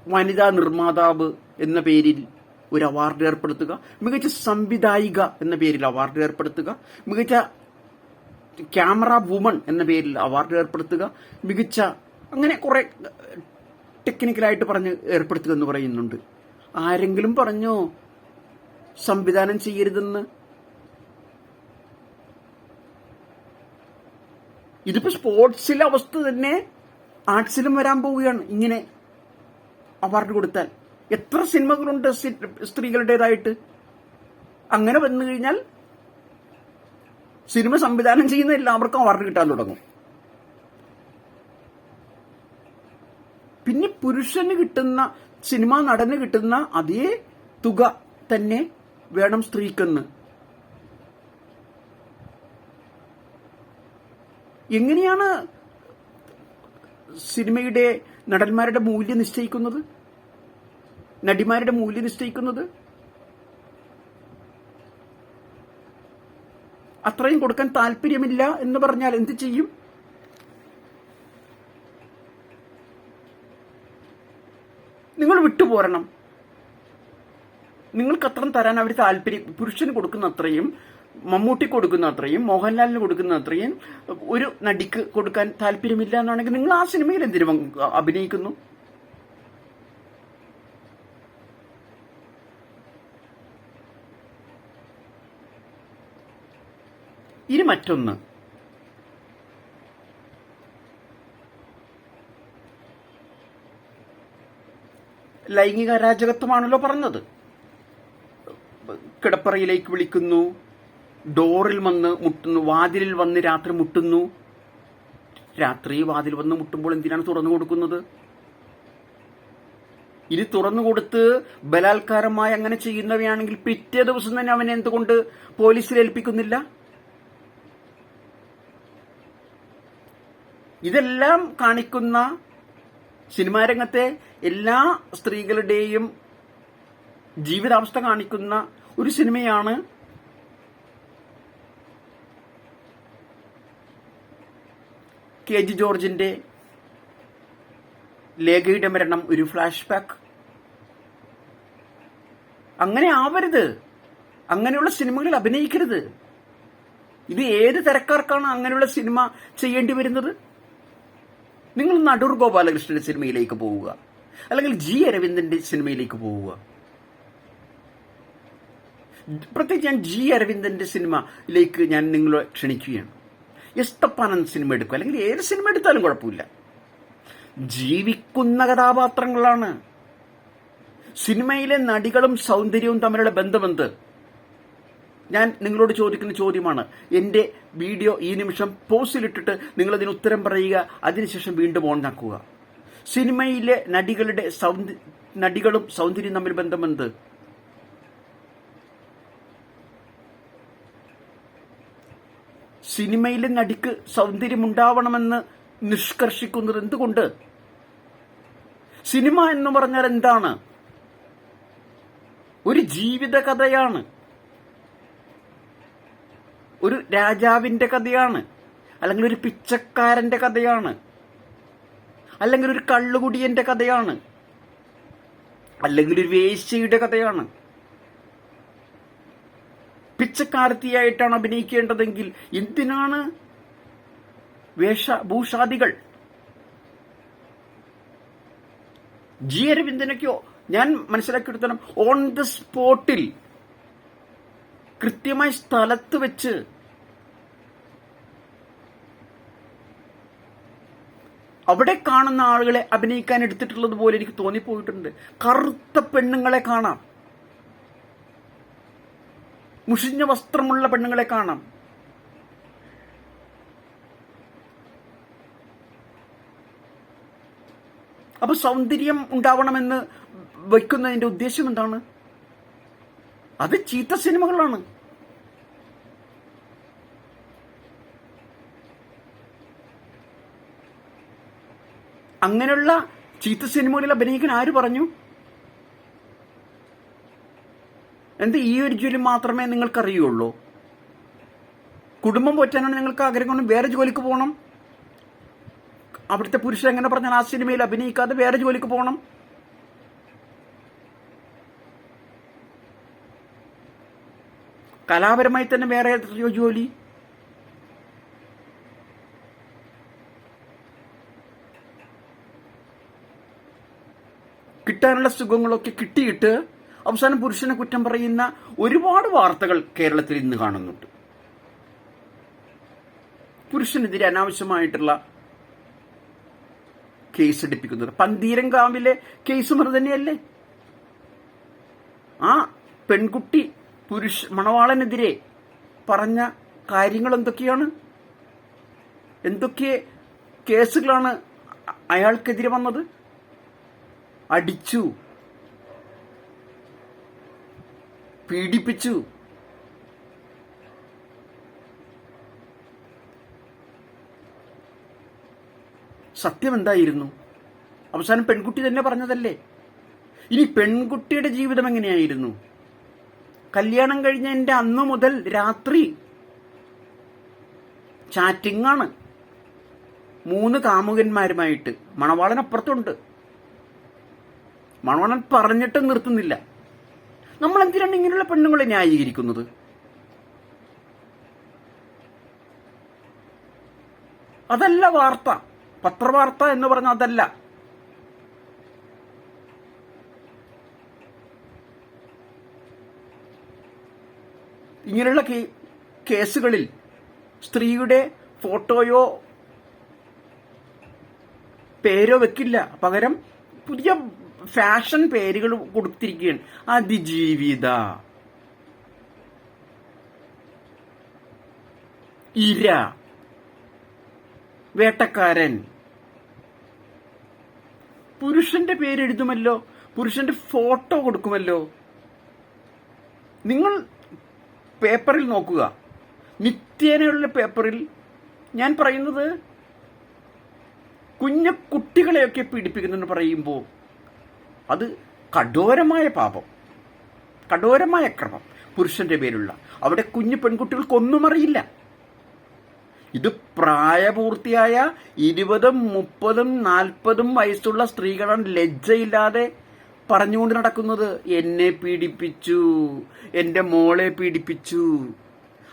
വനിതാ നിർമ്മാതാവ് എന്ന പേരിൽ ഒരു അവാർഡ് ഏർപ്പെടുത്തുക, മികച്ച സംവിധായിക എന്ന പേരിൽ അവാർഡ് ഏർപ്പെടുത്തുക, മികച്ച ക്യാമറ വുമൺ എന്ന പേരിൽ അവാർഡ് ഏർപ്പെടുത്തുക, മികച്ച അങ്ങനെ കുറെ ടെക്നിക്കലായിട്ട് പറഞ്ഞ് ഏർപ്പെടുത്തുക എന്ന് പറയുന്നുണ്ട്. ആരെങ്കിലും പറഞ്ഞോ സംവിധാനം ചെയ്യരുതെന്ന്? ഇതിപ്പോ സ്പോർട്സിലെ അവസ്ഥ തന്നെ ആർട്സിലും വരാൻ പോവുകയാണ്. ഇങ്ങനെ അവാർഡ് കൊടുത്താൽ എത്ര സിനിമകളുണ്ട് സ്ത്രീകളുടേതായിട്ട്? അങ്ങനെ വന്നു കഴിഞ്ഞാൽ സിനിമ സംവിധാനം ചെയ്യുന്ന എല്ലാവർക്കും അവാർഡ് കിട്ടാൻ തുടങ്ങും. പിന്നെ പുരുഷന് കിട്ടുന്ന, സിനിമാ നടന് കിട്ടുന്ന അതേ തുക തന്നെ വേണം സ്ത്രീക്കെന്ന്. എങ്ങനെയാണ് സിനിമയുടെ നടന്മാരുടെ മൂല്യം നിശ്ചയിക്കുന്നത്, നടിമാരുടെ മൂല്യം നിശ്ചയിക്കുന്നത്? അത്രയും കൊടുക്കാൻ താല്പര്യമില്ല എന്ന് പറഞ്ഞാൽ എന്ത് ചെയ്യും? നിങ്ങൾ വിട്ടുപോരണം. നിങ്ങൾക്ക് അത്രയും തരാൻ അവർ താല്പര്യം, പുരുഷന് കൊടുക്കുന്ന അത്രയും, മമ്മൂട്ടി കൊടുക്കുന്ന അത്രയും, മോഹൻലാലിന് കൊടുക്കുന്ന അത്രയും ഒരു നടിക്ക് കൊടുക്കാൻ താല്പര്യമില്ല എന്നാണെങ്കിൽ നിങ്ങൾ ആ സിനിമയിൽ എന്തിനു അഭിനയിക്കുന്നു? ഇനി മറ്റൊന്ന്, ലൈംഗിക അരാജകത്വമാണല്ലോ പറഞ്ഞത്. കിടപ്പറയിലേക്ക് വിളിക്കുന്നു, ഡോറിൽ വന്ന് മുട്ടുന്നു, വാതിലിൽ വന്ന് രാത്രി മുട്ടുന്നു. രാത്രി വാതിൽ വന്ന് മുട്ടുമ്പോൾ എന്തിനാണ് തുറന്നു കൊടുക്കുന്നത്? ഇനി തുറന്നു കൊടുത്ത് ബലാത്കാരമായി അങ്ങനെ ചെയ്യുന്നവയാണെങ്കിൽ പിറ്റേ ദിവസം തന്നെ അവനെ എന്തുകൊണ്ട് പോലീസിൽ ഏൽപ്പിക്കുന്നില്ല? ഇതെല്ലാം കാണിക്കുന്ന, സിനിമാ രംഗത്തെ എല്ലാ സ്ത്രീകളുടെയും ജീവിതാവസ്ഥ കാണിക്കുന്ന ഒരു സിനിമയാണ് KG ജോർജിന്റെ ലേഖയുടെ മരണം ഒരു ഫ്ലാഷ് ബാക്ക്. അങ്ങനെ ആവരുത്, അങ്ങനെയുള്ള സിനിമകളിൽ അഭിനയിക്കരുത്. ഇത് ഏത് തരക്കാർക്കാണ് അങ്ങനെയുള്ള സിനിമ ചെയ്യേണ്ടി വരുന്നത്? നിങ്ങൾ നടൂർ ഗോപാലകൃഷ്ണന്റെ സിനിമയിലേക്ക് പോവുക, അല്ലെങ്കിൽ G അരവിന്ദന്റെ സിനിമയിലേക്ക് പോവുക. പ്രത്യേകിച്ച് ഞാൻ G അരവിന്ദന്റെ സിനിമയിലേക്ക് ഞാൻ നിങ്ങളെ ക്ഷണിക്കുകയാണ്. എസ് തപ്പാനന്ദ് സിനിമ എടുക്കുക, അല്ലെങ്കിൽ ഏത് സിനിമ എടുത്താലും കുഴപ്പമില്ല. ജീവിക്കുന്ന കഥാപാത്രങ്ങളാണ്. സിനിമയിലെ നടികളും സൗന്ദര്യവും തമ്മിലുള്ള ബന്ധമെന്ത്? ഞാൻ നിങ്ങളോട് ചോദിക്കുന്ന ചോദ്യമാണ്. എന്റെ വീഡിയോ ഈ നിമിഷം പോസ്റ്റിലിട്ടിട്ട് നിങ്ങൾ അതിന് ഉത്തരം പറയുക, അതിനുശേഷം വീണ്ടും ഓണാക്കുക. സിനിമയിലെ നടികളും സൗന്ദര്യം തമ്മിൽ ബന്ധമെന്ത്? സിനിമയിലെ നടിക്ക് സൗന്ദര്യമുണ്ടാവണമെന്ന് നിഷ്കർഷിക്കുന്നത് എന്തുകൊണ്ട്? സിനിമ എന്ന് പറഞ്ഞാൽ എന്താണ്? ഒരു ജീവിത കഥയാണ്, ഒരു രാജാവിന്റെ കഥയാണ്, അല്ലെങ്കിൽ ഒരു പിച്ചക്കാരന്റെ കഥയാണ്, അല്ലെങ്കിൽ ഒരു കള്ളുകുടിയന്റെ കഥയാണ്, അല്ലെങ്കിൽ ഒരു വേശ്യയുടെ കഥയാണ്. പിച്ചക്കാരത്തിയായിട്ടാണ് അഭിനയിക്കേണ്ടതെങ്കിൽ എന്തിനാണ് വേഷഭൂഷാദികൾ? G അരവിന്ദനൊക്കെയോ ഞാൻ മനസ്സിലാക്കിയെടുത്തോളം ഓൺ ദ സ്പോട്ടിൽ, കൃത്യമായ സ്ഥലത്ത് വെച്ച് അവിടെ കാണുന്ന ആളുകളെ അഭിനയിക്കാൻ എടുത്തിട്ടുള്ളത് പോലെ എനിക്ക് തോന്നിപ്പോയിട്ടുണ്ട്. കറുത്ത പെണ്ണുങ്ങളെ കാണാം, മുഷിഞ്ഞ വസ്ത്രമുള്ള പെണ്ണുങ്ങളെ കാണാം. അപ്പൊ സൗന്ദര്യം ഉണ്ടാവണമെന്ന് വയ്ക്കുന്നതിന്റെ ഉദ്ദേശം എന്താണ്? അത് ചീത്ത സിനിമകളാണ്. അങ്ങനെയുള്ള ചീത്ത സിനിമകളിൽ അഭിനയിക്കാൻ ആര് പറഞ്ഞു? എന്ത് ഈ ഒരു ജോലി മാത്രമേ നിങ്ങൾക്കറിയുള്ളൂ? കുടുംബം പോറ്റാനാണ് നിങ്ങൾക്ക് ആഗ്രഹം, വേറെ ജോലിക്ക് പോകണം. അവിടുത്തെ പുരുഷൻ എങ്ങനെ പറഞ്ഞാൽ ആ സിനിമയിൽ അഭിനയിക്കാതെ വേറെ ജോലിക്ക് പോകണം. കലാപരമായി തന്നെ വേറെ ജോലി. കിട്ടാനുള്ള സുഖങ്ങളൊക്കെ കിട്ടിയിട്ട് അവസാനം പുരുഷനെ കുറ്റം പറയുന്ന ഒരുപാട് വാർത്തകൾ കേരളത്തിൽ ഇന്ന് കാണുന്നുണ്ട്. പുരുഷനെതിരെ അനാവശ്യമായിട്ടുള്ള കേസ് എടുപ്പിക്കുന്നത്. പന്തീരങ്കാവിലെ കേസും അത് തന്നെയല്ലേ? ആ പെൺകുട്ടി മണവാളനെതിരെ പറഞ്ഞ കാര്യങ്ങൾ എന്തൊക്കെയാണ്? എന്തൊക്കെ കേസുകളാണ് അയാൾക്കെതിരെ വന്നത്? അടിച്ചു, പീഡിപ്പിച്ചു. സത്യം എന്തായിരുന്നു? അവസാനം പെൺകുട്ടി തന്നെ പറഞ്ഞതല്ലേ. ഇനി പെൺകുട്ടിയുടെ ജീവിതം എങ്ങനെയായിരുന്നു? കല്യാണം കഴിഞ്ഞതിന്റെ അന്നു മുതൽ രാത്രി ചാറ്റിംഗാണ് 3 കാമുകന്മാരുമായിട്ട്. മണവാളൻ അപ്പുറത്തുണ്ട്. മണവാളൻ പറഞ്ഞിട്ട് നിർത്തുന്നില്ല. നമ്മൾ എന്തിനാണ് ഇങ്ങനെയുള്ള പെണ്ണുങ്ങളെ ന്യായീകരിക്കുന്നത്? അതല്ല വാർത്ത. പത്രവാർത്ത എന്ന് പറഞ്ഞാൽ അതല്ല. ഇങ്ങനെയുള്ള കേസുകളിൽ സ്ത്രീയുടെ ഫോട്ടോയോ പേരോ വെക്കില്ല. പകരം പുതിയ ഫാഷൻ പേരുകൾ കൊടുത്തിരിക്കുകയാണ്. അതിജീവിത, ഇര, വേട്ടക്കാരൻ. പുരുഷന്റെ പേരെഴുതുമല്ലോ, പുരുഷന്റെ ഫോട്ടോ കൊടുക്കുമല്ലോ. നിങ്ങൾ പേപ്പറിൽ നോക്കുക, നിത്യേനയുള്ള പേപ്പറിൽ ഞാൻ പറയുന്നത് കുഞ്ഞു കുട്ടികളെയൊക്കെ പീഡിപ്പിക്കുന്നെന്ന് പറയുമ്പോൾ അത് കഠോരമായ പാപം, കഠോരമായ അക്രമം പുരുഷന്റെ പേരുള്ള. അവിടെ കുഞ്ഞു പെൺകുട്ടികൾക്കൊന്നും അറിയില്ല. ഇത് പ്രായപൂർത്തിയായ 20, 30, 40 വയസ്സുള്ള സ്ത്രീകളാണ് ലജ്ജയില്ലാതെ പറഞ്ഞുകൊണ്ട് നടക്കുന്നത്. എന്നെ പീഡിപ്പിച്ചു, എന്റെ മോളെ പീഡിപ്പിച്ചു.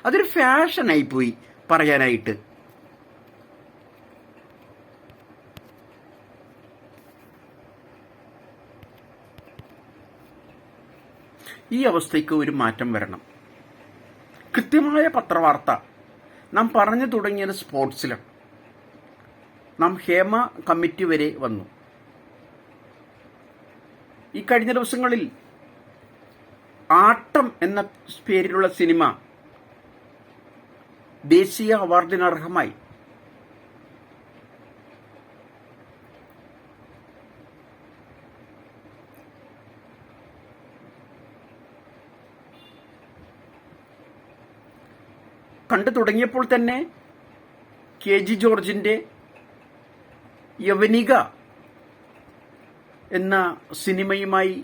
അതൊരു ഫാഷനായി പോയി പറയാനായിട്ട്. ഈ അവസ്ഥയ്ക്ക് ഒരു മാറ്റം വരണം. കൃത്യമായ പത്രവാർത്ത. നാം പറഞ്ഞു തുടങ്ങിയത് സ്പോർട്സിലാണ്. നാം ഹേമ കമ്മിറ്റി വരെ വന്നു. ഈ കഴിഞ്ഞ ദിവസങ്ങളിൽ ആട്ടം എന്ന പേരിലുള്ള സിനിമ ദേശീയ അവാർഡിന് അർഹമായി. കണ്ടു തുടങ്ങിയപ്പോൾ തന്നെ KG ജോർജിന്റെ യവനിക എന്ന സിനിമയുമായി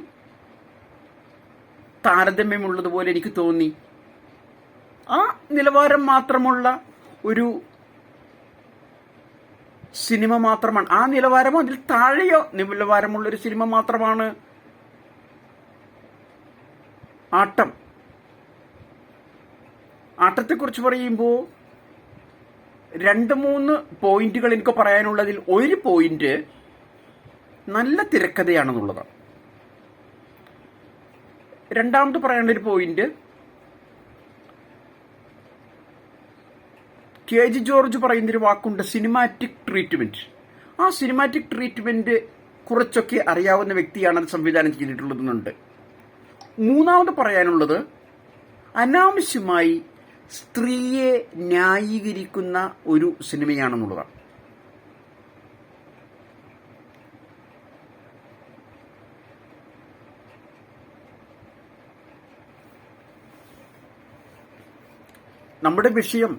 താരതമ്യമുള്ളതുപോലെ എനിക്ക് തോന്നി. ആ നിലവാരം മാത്രമുള്ള ഒരു സിനിമ മാത്രമാണ്, ആ നിലവാരമോ അതിൽ താഴെയോ നിലവാരമുള്ള ഒരു സിനിമ മാത്രമാണ് ആട്ടം. ആട്ടത്തെക്കുറിച്ച് പറയുമ്പോൾ 2-3 പോയിന്റുകൾ എനിക്ക് പറയാനുള്ളതിൽ ഒരു പോയിന്റ് നല്ല തിരക്കഥയാണെന്നുള്ളതാണ്. രണ്ടാമത് പറയേണ്ട ഒരു പോയിന്റ്, KG ജോർജ് പറയുന്നൊരു വാക്കുണ്ട്, സിനിമാറ്റിക് ട്രീറ്റ്മെന്റ്. ആ സിനിമാറ്റിക് ട്രീറ്റ്മെന്റ് കുറച്ചൊക്കെ അറിയാവുന്ന വ്യക്തിയാണ് അത് സംവിധാനം ചെയ്തിട്ടുള്ളതെന്നുണ്ട്. മൂന്നാമത് പറയാനുള്ളത്, അനാവശ്യമായി സ്ത്രീയെ ന്യായീകരിക്കുന്ന ഒരു സിനിമയാണെന്നുള്ളതാണ്. നമ്മുടെ വിഷയം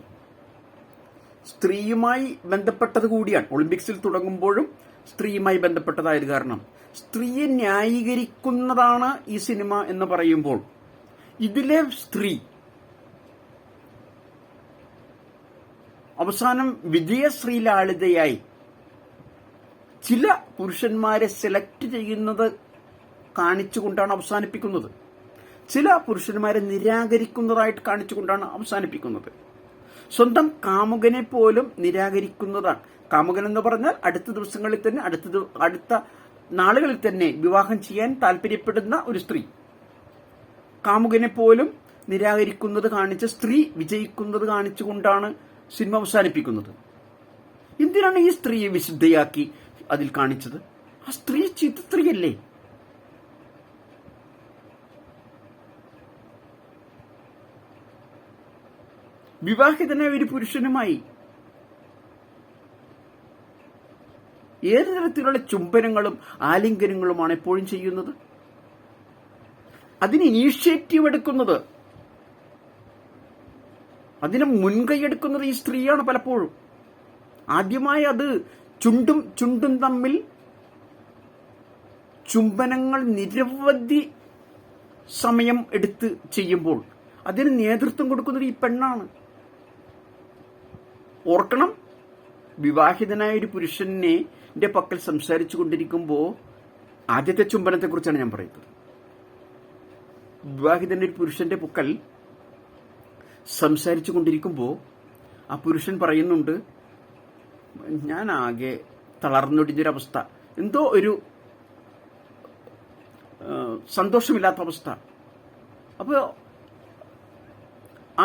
സ്ത്രീയുമായി ബന്ധപ്പെട്ടത് കൂടിയാണ്. ഒളിമ്പിക്സിൽ തുടങ്ങുമ്പോഴും സ്ത്രീയുമായി ബന്ധപ്പെട്ടതായത് കാരണം സ്ത്രീയെ ന്യായീകരിക്കുന്നതാണ് ഈ സിനിമ എന്ന് പറയുമ്പോൾ ഇതിലെ സ്ത്രീ അവസാനം വിജയശ്രീലാളിതയായി ചില പുരുഷന്മാരെ സെലക്ട് ചെയ്യുന്നത് കാണിച്ചുകൊണ്ടാണ് അവസാനിപ്പിക്കുന്നത്. ചില പുരുഷന്മാരെ നിരാകരിക്കുന്നതായിട്ട് കാണിച്ചുകൊണ്ടാണ് അവസാനിപ്പിക്കുന്നത്. സ്വന്തം കാമുകനെ പോലും നിരാകരിക്കുന്നതാണ്. കാമുകൻ എന്ന് പറഞ്ഞാൽ അടുത്ത ദിവസങ്ങളിൽ തന്നെ അടുത്ത നാളുകളിൽ തന്നെ വിവാഹം ചെയ്യാൻ താല്പര്യപ്പെടുന്ന ഒരു സ്ത്രീ. കാമുകനെ പോലും നിരാകരിക്കുന്നത് കാണിച്ച് സ്ത്രീ വിജയിക്കുന്നത് കാണിച്ചുകൊണ്ടാണ് സിനിമ അവസാനിപ്പിക്കുന്നത്. എന്തിനാണ് ഈ സ്ത്രീയെ വിശുദ്ധയാക്കി അതിൽ കാണിച്ചത്? ആ സ്ത്രീ ചീത്ത സ്ത്രീയല്ലേ? വിവാഹിതനായ ഒരു പുരുഷനുമായി ഏത് തരത്തിലുള്ള ചുംബനങ്ങളും ആലിംഗനങ്ങളുമാണ് എപ്പോഴും ചെയ്യുന്നത്? അതിന് ഇനീഷ്യേറ്റീവ് എടുക്കുന്നത്, അതിന് മുൻകൈ എടുക്കുന്നത് ഈ സ്ത്രീയാണ് പലപ്പോഴും. ആദ്യമായി അത് ചുണ്ടും തമ്മിൽ ചുംബനങ്ങൾ നിരവധി സമയം എടുത്ത് ചെയ്യുമ്പോൾ അതിന് നേതൃത്വം കൊടുക്കുന്നത് ഈ പെണ്ണാണ്. ഓർക്കണം, വിവാഹിതനായ ഒരു പുരുഷന്റെ പക്കൽ സംസാരിച്ചു കൊണ്ടിരിക്കുമ്പോൾ ആദ്യത്തെ ചുംബനത്തെക്കുറിച്ചാണ് ഞാൻ പറയുന്നത്. വിവാഹിതന്റെ ഒരു പുരുഷന്റെ പക്കൽ സംസാരിച്ചു കൊണ്ടിരിക്കുമ്പോൾ ആ പുരുഷൻ പറയുന്നുണ്ട്, ഞാൻ ആകെ തളർന്നൊടിഞ്ഞൊരവസ്ഥ, എന്തോ ഒരു സന്തോഷമില്ലാത്ത അവസ്ഥ. അപ്പോൾ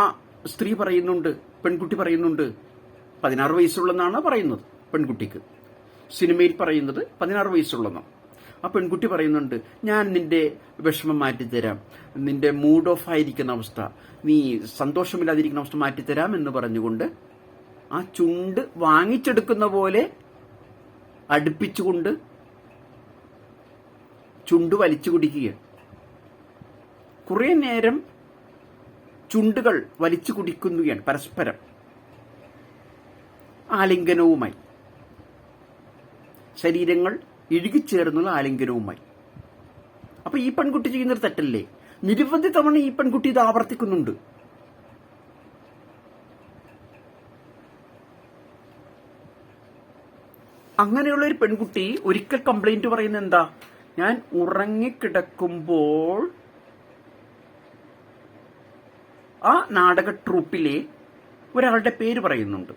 ആ സ്ത്രീ പറയുന്നുണ്ട്, പെൺകുട്ടി പറയുന്നുണ്ട്, 16 വയസ്സുള്ളെന്നാണ് പറയുന്നത് പെൺകുട്ടിക്ക്. സിനിമയിൽ പറയുന്നത് 16 വയസ്സുള്ളെന്നാണ്. ആ പെൺകുട്ടി പറയുന്നുണ്ട്, ഞാൻ നിന്റെ വിഷമം മാറ്റിത്തരാം, നിന്റെ മൂഡ് ഓഫ് ആയിരിക്കുന്ന അവസ്ഥ, നീ സന്തോഷമില്ലാതിരിക്കുന്ന അവസ്ഥ മാറ്റിത്തരാം എന്ന് പറഞ്ഞുകൊണ്ട് ആ ചുണ്ട് വാങ്ങിച്ചെടുക്കുന്ന പോലെ അടുപ്പിച്ചുകൊണ്ട് ചുണ്ട് വലിച്ചു കുടിക്കുകയാണ്. കുറെ നേരം ചുണ്ടുകൾ വലിച്ചു കുടിക്കുകയാണ് പരസ്പരം ആലിംഗനവുമായി, ശരീരങ്ങൾ ഇഴുകിച്ചേർന്നുള്ള ആലിംഗനവുമായി. അപ്പൊ ഈ പെൺകുട്ടി ചെയ്യുന്നൊരു തെറ്റല്ലേ? നിരവധി തവണ ഈ പെൺകുട്ടി ഇത് ആവർത്തിക്കുന്നുണ്ട്. അങ്ങനെയുള്ള ഒരു പെൺകുട്ടി ഒരിക്കൽ കംപ്ലൈന്റ് പറയുന്നത് എന്താ? ഞാൻ ഉറങ്ങിക്കിടക്കുമ്പോൾ ആ നാടക ട്രൂപ്പിലെ ഒരാളുടെ പേര് പറയുന്നുണ്ട്,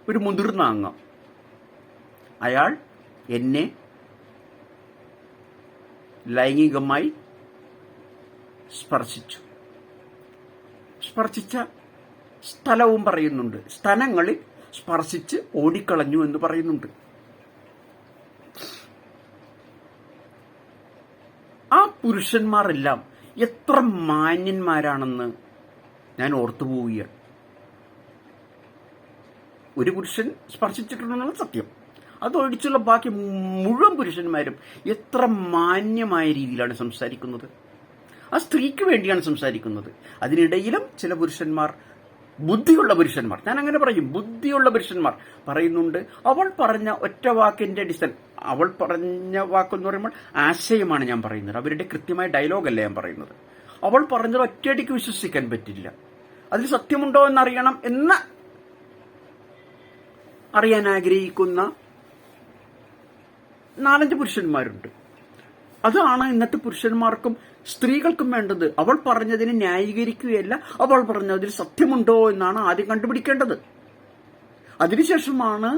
ഒരു മുതിർന്ന അംഗം. അയാൾ എന്നെ ലൈംഗികമായി സ്പർശിച്ച സ്ഥലവും പറയുന്നുണ്ട്, സ്ഥലങ്ങളിൽ സ്പർശിച്ച് ഓടിക്കളഞ്ഞു എന്ന് പറയുന്നുണ്ട്. ആ പുരുഷന്മാരെല്ലാം എത്ര മാന്യന്മാരാണെന്ന് ഞാൻ ഓർത്തുപോവുകയാണ്. ഒരു പുരുഷൻ സ്പർശിച്ചിട്ടുണ്ടെന്നുള്ള സത്യം, അതൊഴിച്ചുള്ള ബാക്കി മുഴുവൻ പുരുഷന്മാരും എത്ര മാന്യമായ രീതിയിലാണ് സംസാരിക്കുന്നത്. ആ സ്ത്രീക്ക് വേണ്ടിയാണ് സംസാരിക്കുന്നത്. അതിനിടയിലും ചില പുരുഷന്മാർ, ബുദ്ധിയുള്ള പുരുഷന്മാർ, ഞാൻ അങ്ങനെ പറയും, ബുദ്ധിയുള്ള പുരുഷന്മാർ പറയുന്നുണ്ട്, അവൾ പറഞ്ഞ ഒറ്റ വാക്കിന്റെ അവൾ പറഞ്ഞ വാക്കെന്ന് പറയുമ്പോൾ ആശയമാണ് ഞാൻ പറയുന്നത്, അവരുടെ കൃത്യമായ ഡയലോഗല്ല ഞാൻ പറയുന്നത്. അവൾ പറഞ്ഞത് ഒറ്റയടിക്ക് വിശ്വസിക്കാൻ പറ്റില്ല, അതിൽ സത്യമുണ്ടോ എന്നറിയണം എന്ന് അറിയാൻ ആഗ്രഹിക്കുന്ന 4-5 പുരുഷന്മാരുണ്ട്. അതാണ് ഇന്നത്തെ പുരുഷന്മാർക്കും സ്ത്രീകൾക്കും വേണ്ടത്. അവൾ പറഞ്ഞതിനെ ന്യായീകരിക്കുകയല്ല, അവൾ പറഞ്ഞതിൽ സത്യമുണ്ടോ എന്നാണ് ആദ്യം കണ്ടുപിടിക്കേണ്ടത്. അതിനുശേഷമാണ്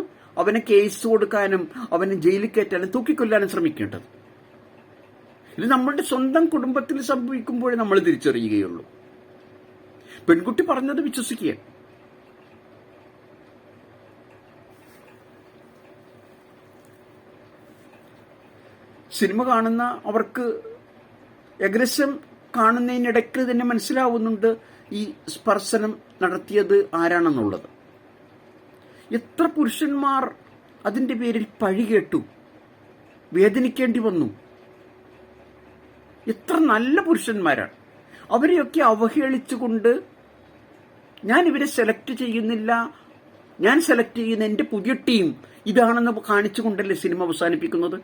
അവനെ കേസ് കൊടുക്കാനും അവനെ ജയിലിൽ കയറ്റാനും തൂക്കിക്കൊല്ലാനും ശ്രമിക്കേണ്ടത്. ഇത് നമ്മളുടെ സ്വന്തം കുടുംബത്തിൽ സംഭവിക്കുമ്പോഴേ നമ്മൾ തിരിച്ചറിയുകയുള്ളൂ. പെൺകുട്ടി പറഞ്ഞത് വിശ്വസിക്കുക. സിനിമ കാണുന്ന അവർക്ക് ഏകദേശം കാണുന്നതിനിടയ്ക്ക് തന്നെ മനസ്സിലാവുന്നുണ്ട് ഈ സ്പർശനം നടത്തിയത് ആരാണെന്നുള്ളത്. എത്ര പുരുഷന്മാർ അതിന്റെ പേരിൽ പഴി കേട്ടു, വേദനിക്കേണ്ടി വന്നു. എത്ര നല്ല പുരുഷന്മാരാണ്. അവരെയൊക്കെ അവഹേളിച്ചുകൊണ്ട് ഞാൻ ഇവരെ സെലക്ട് ചെയ്യുന്നില്ല, ഞാൻ സെലക്ട് ചെയ്യുന്ന എന്റെ പുതിയ ടീം ഇതാണെന്ന് കാണിച്ചുകൊണ്ടല്ലേ സിനിമ അവസാനിപ്പിക്കുന്നത്.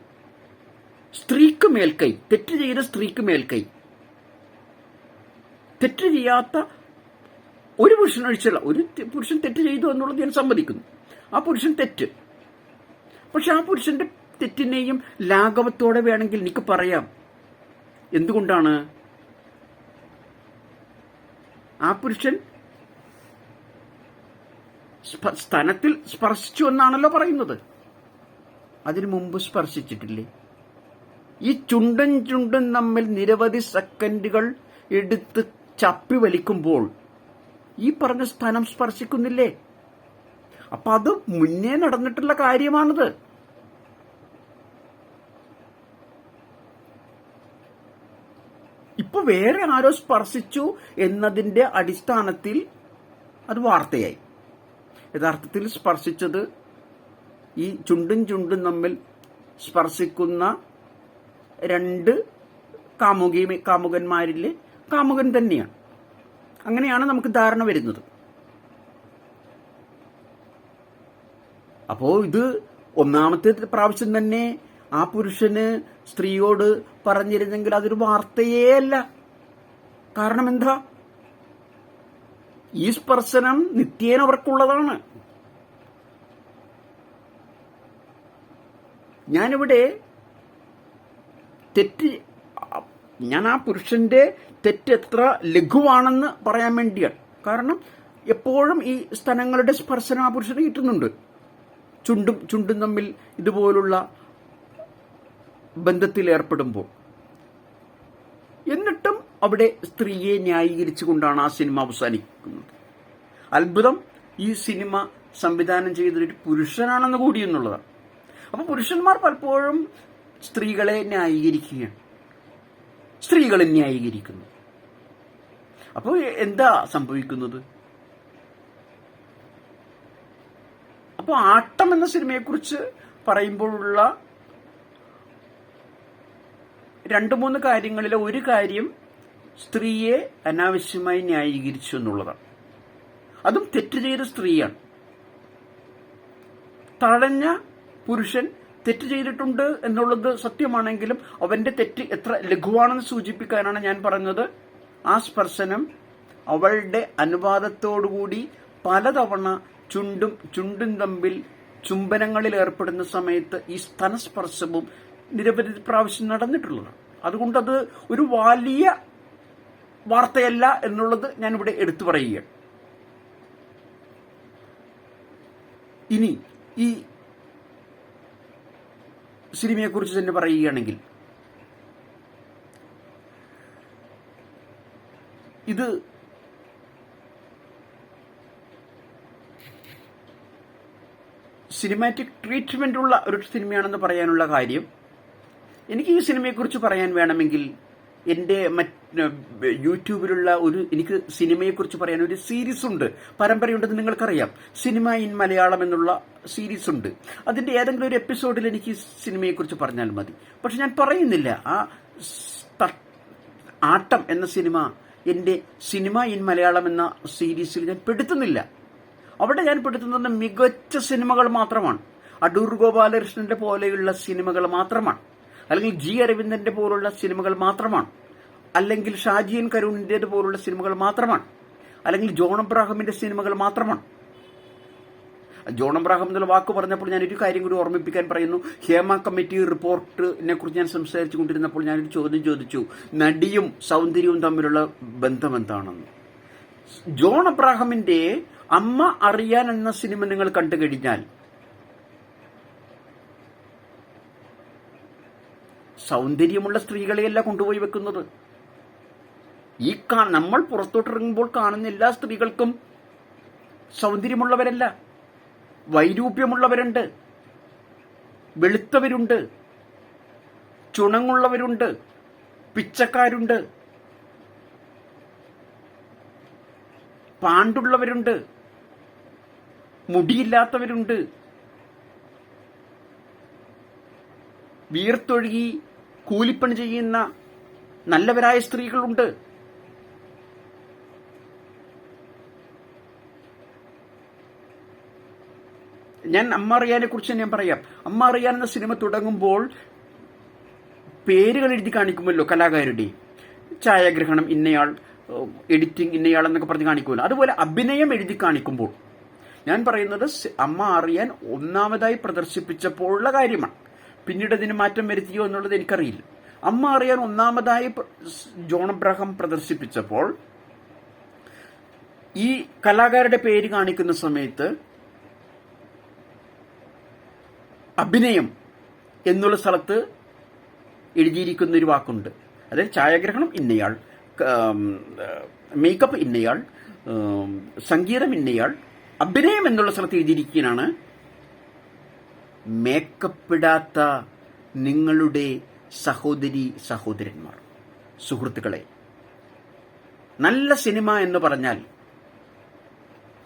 സ്ത്രീക്ക് മേൽക്കൈ, തെറ്റ് ചെയ്ത സ്ത്രീക്ക് മേൽക്കൈ. തെറ്റ് ചെയ്യാത്ത ഒരു പുരുഷൻ ഒഴിച്ചുള്ള ഒരു പുരുഷൻ തെറ്റ് ചെയ്തു എന്നുള്ളത് ഞാൻ സമ്മതിക്കുന്നു. ആ പുരുഷൻ തെറ്റ്. പക്ഷെ ആ പുരുഷന്റെ തെറ്റിനെയും ലാഘവത്തോടെ വേണമെങ്കിൽ എനിക്ക് പറയാം. എന്തുകൊണ്ടാണ്? ആ പുരുഷൻ സ്തനത്തിൽ സ്പർശിച്ചു എന്നാണല്ലോ പറയുന്നത്. അതിനു മുമ്പ് സ്പർശിച്ചിട്ടില്ലേ? ഈ ചുണ്ടും തമ്മിൽ നിരവധി സെക്കൻഡുകൾ എടുത്ത് ചപ്പി വലിക്കുമ്പോൾ ഈ പറഞ്ഞ സ്ഥലം സ്പർശിക്കുന്നില്ലേ? അപ്പൊ അത് മുന്നേ നടന്നിട്ടുള്ള കാര്യമാണത്. ഇപ്പൊ വേറെ ആരോ സ്പർശിച്ചു എന്നതിന്റെ അടിസ്ഥാനത്തിൽ അത് വാർത്തയായി. യഥാർത്ഥത്തിൽ സ്പർശിച്ചത് ഈ ചുണ്ടും തമ്മിൽ സ്പർശിക്കുന്ന രണ്ട് കാമുകന്മാരിലെ കാമുകൻ തന്നെയാണ്. അങ്ങനെയാണ് നമുക്ക് ധാരണ വരുന്നത്. അപ്പോ ഇത് ഒന്നാമത്തെ പ്രാവശ്യം തന്നെ ആ പുരുഷന് സ്ത്രീയോട് പറഞ്ഞിരുന്നെങ്കിൽ അതൊരു വാർത്തയേ അല്ല. കാരണം എന്താ? ഈ സ്പർശനം നിത്യേന അവർക്കുള്ളതാണ്. ഞാനിവിടെ ഞാൻ ആ പുരുഷന്റെ തെറ്റ് എത്ര ലഘുവാണെന്ന് പറയാൻ വേണ്ടിയാണ്. കാരണം എപ്പോഴും ഈ സ്ഥലങ്ങളുടെ സ്പർശനം ആ പുരുഷന് കിട്ടുന്നുണ്ട്. ചുണ്ടും തമ്മിൽ ഇതുപോലുള്ള ബന്ധത്തിൽ ഏർപ്പെടുമ്പോൾ. എന്നിട്ടും അവിടെ സ്ത്രീയെ ന്യായീകരിച്ചുകൊണ്ടാണ് ആ സിനിമ അവസാനിക്കുന്നത്. അത്ഭുതം, ഈ സിനിമ സംവിധാനം ചെയ്തൊരു പുരുഷനാണെന്ന് കൂടി എന്നുള്ളതാണ്. അപ്പൊ പുരുഷന്മാർ പലപ്പോഴും സ്ത്രീകളെ ന്യായീകരിക്കുകയാണ്, സ്ത്രീകളെ ന്യായീകരിക്കുന്നു. അപ്പോൾ എന്താ സംഭവിക്കുന്നത്? അപ്പോൾ ആട്ടം എന്ന സിനിമയെക്കുറിച്ച് പറയുമ്പോഴുള്ള 2-3 കാര്യങ്ങളിലെ ഒരു കാര്യം സ്ത്രീയെ അനാവശ്യമായി ന്യായീകരിച്ചു എന്നുള്ളതാണ്. അതും തെറ്റ് ചെയ്ത സ്ത്രീയാണ്. തഴഞ്ഞ പുരുഷൻ തെറ്റ് ചെയ്തിട്ടുണ്ട് എന്നുള്ളത് സത്യമാണെങ്കിലും അവന്റെ തെറ്റ് എത്ര ലഘുവാണെന്ന് സൂചിപ്പിക്കാനാണ് ഞാൻ പറഞ്ഞത്. ആ സ്പർശനം അവളുടെ അനുവാദത്തോടുകൂടി പലതവണ ചുണ്ടും തമ്മിൽ ചുംബനങ്ങളിൽ ഏർപ്പെടുന്ന സമയത്ത് ഈ സ്തനസ്പർശവും നിരവധി പ്രാവശ്യം നടന്നിട്ടുള്ളതാണ്. അതുകൊണ്ടത് ഒരു വലിയ വാർത്തയല്ല എന്നുള്ളത് ഞാനിവിടെ എടുത്തു പറയുകയാണ്. ഇനി ഈ സിനിമയെക്കുറിച്ച് തന്നെ പറയുകയാണെങ്കിൽ, ഇത് സിനിമാറ്റിക് ട്രീറ്റ്മെന്റ് ഉള്ള ഒരു സിനിമയാണെന്ന് പറയാനുള്ള കാര്യം, എനിക്ക് ഈ സിനിമയെക്കുറിച്ച് പറയാൻ വേണമെങ്കിൽ എൻ്റെ യൂട്യൂബിലുള്ള എനിക്ക് സിനിമയെക്കുറിച്ച് പറയാൻ ഒരു സീരീസ് ഉണ്ട്, പരമ്പരയുണ്ടെന്ന് നിങ്ങൾക്കറിയാം. സിനിമ ഇൻ മലയാളം എന്നുള്ള സീരീസ് ഉണ്ട്. അതിന്റെ ഏതെങ്കിലും ഒരു എപ്പിസോഡിൽ എനിക്ക് സിനിമയെക്കുറിച്ച് പറഞ്ഞാൽ മതി. പക്ഷെ ഞാൻ പറയുന്നില്ല. ആ ആട്ടം എന്ന സിനിമ എൻ്റെ സിനിമ ഇൻ മലയാളം എന്ന സീരീസിൽ ഞാൻ പെടുത്തുന്നില്ല. അവിടെ ഞാൻ പെടുത്തുന്നത് മികച്ച സിനിമകൾ മാത്രമാണ്. അടൂർ ഗോപാലകൃഷ്ണന്റെ പോലെയുള്ള സിനിമകൾ മാത്രമാണ്, അല്ലെങ്കിൽ ജി അരവിന്ദന്റെ പോലുള്ള സിനിമകൾ മാത്രമാണ്, അല്ലെങ്കിൽ ഷാജിയൻ കരുണിന്റേത് പോലുള്ള സിനിമകൾ മാത്രമാണ്, അല്ലെങ്കിൽ ജോൺ അബ്രാഹമിന്റെ സിനിമകൾ മാത്രമാണ്. ജോൺ അബ്രാഹം എന്നുള്ള വാക്ക് പറഞ്ഞപ്പോൾ ഞാനൊരു കാര്യം കൂടി ഓർമ്മിപ്പിക്കാൻ പറയുന്നു. ഹേമ കമ്മിറ്റി റിപ്പോർട്ടിനെ കുറിച്ച് ഞാൻ സംസാരിച്ചു കൊണ്ടിരുന്നപ്പോൾ ഞാനൊരു ചോദ്യം ചോദിച്ചു, നടിയും സൗന്ദര്യവും തമ്മിലുള്ള ബന്ധം എന്താണെന്ന്. ജോൺ അബ്രാഹമിന്റെ അമ്മ അറിയാൻ എന്ന സിനിമ നിങ്ങൾ കണ്ടു കഴിഞ്ഞാൽ സൗന്ദര്യമുള്ള സ്ത്രീകളെയല്ല കൊണ്ടുപോയി വെക്കുന്നത്. ഈ നമ്മൾ പുറത്തോട്ടിറങ്ങുമ്പോൾ കാണുന്ന എല്ലാ സ്ത്രീകൾക്കും സൗന്ദര്യമുള്ളവരല്ല. വൈരൂപ്യമുള്ളവരുണ്ട്, വെളുത്തവരുണ്ട്, ചുണങ്ങുള്ളവരുണ്ട്, പിച്ചക്കാരുണ്ട്, പാണ്ടുള്ളവരുണ്ട്, മുടിയില്ലാത്തവരുണ്ട്, വീർത്തൊഴുകി കൂലിപ്പണി ചെയ്യുന്ന നല്ലവരായ സ്ത്രീകളുണ്ട്. ഞാൻ അമ്മ അറിയാനെ കുറിച്ച് ഞാൻ പറയാം. അമ്മ അറിയാൻ എന്ന സിനിമ തുടങ്ങുമ്പോൾ പേരുകൾ എഴുതി കാണിക്കുമല്ലോ കലാകാരുടെ. ഛായാഗ്രഹണം ഇന്നയാൾ, എഡിറ്റിംഗ് ഇന്നയാളെന്നൊക്കെ പറഞ്ഞ് കാണിക്കുമല്ലോ, അതുപോലെ അഭിനയം എഴുതി കാണിക്കുമ്പോൾ ഞാൻ പറയുന്നത് അമ്മ അറിയാൻ ഒന്നാമതായി പ്രദർശിപ്പിച്ചപ്പോഴുള്ള കാര്യമാണ്. പിന്നീട് അതിന് മാറ്റം വരുത്തിയോ എന്നുള്ളത് എനിക്കറിയില്ല. അമ്മ അറിയാൻ ഒന്നാമതായി ജോൺ അബ്രഹാം പ്രദർശിപ്പിച്ചപ്പോൾ ഈ കലാകാരുടെ പേര് കാണിക്കുന്ന സമയത്ത് അഭിനയം എന്നുള്ള സ്ഥലത്ത് എഴുതിയിരിക്കുന്ന ഒരു വാക്കുണ്ട്. അതായത് ഛായാഗ്രഹണം ഇന്നയാൾ, മേക്കപ്പ് ഇന്നയാൾ, സംഗീതം ഇന്നയാൾ, അഭിനയം എന്നുള്ള സ്ഥലത്ത് എഴുതിയിരിക്കുകയാണ് മേക്കപ്പ് ഇടാത്ത നിങ്ങളുടെ സഹോദരി സഹോദരന്മാർ. സുഹൃത്തുക്കളെ, നല്ല സിനിമ എന്ന് പറഞ്ഞാൽ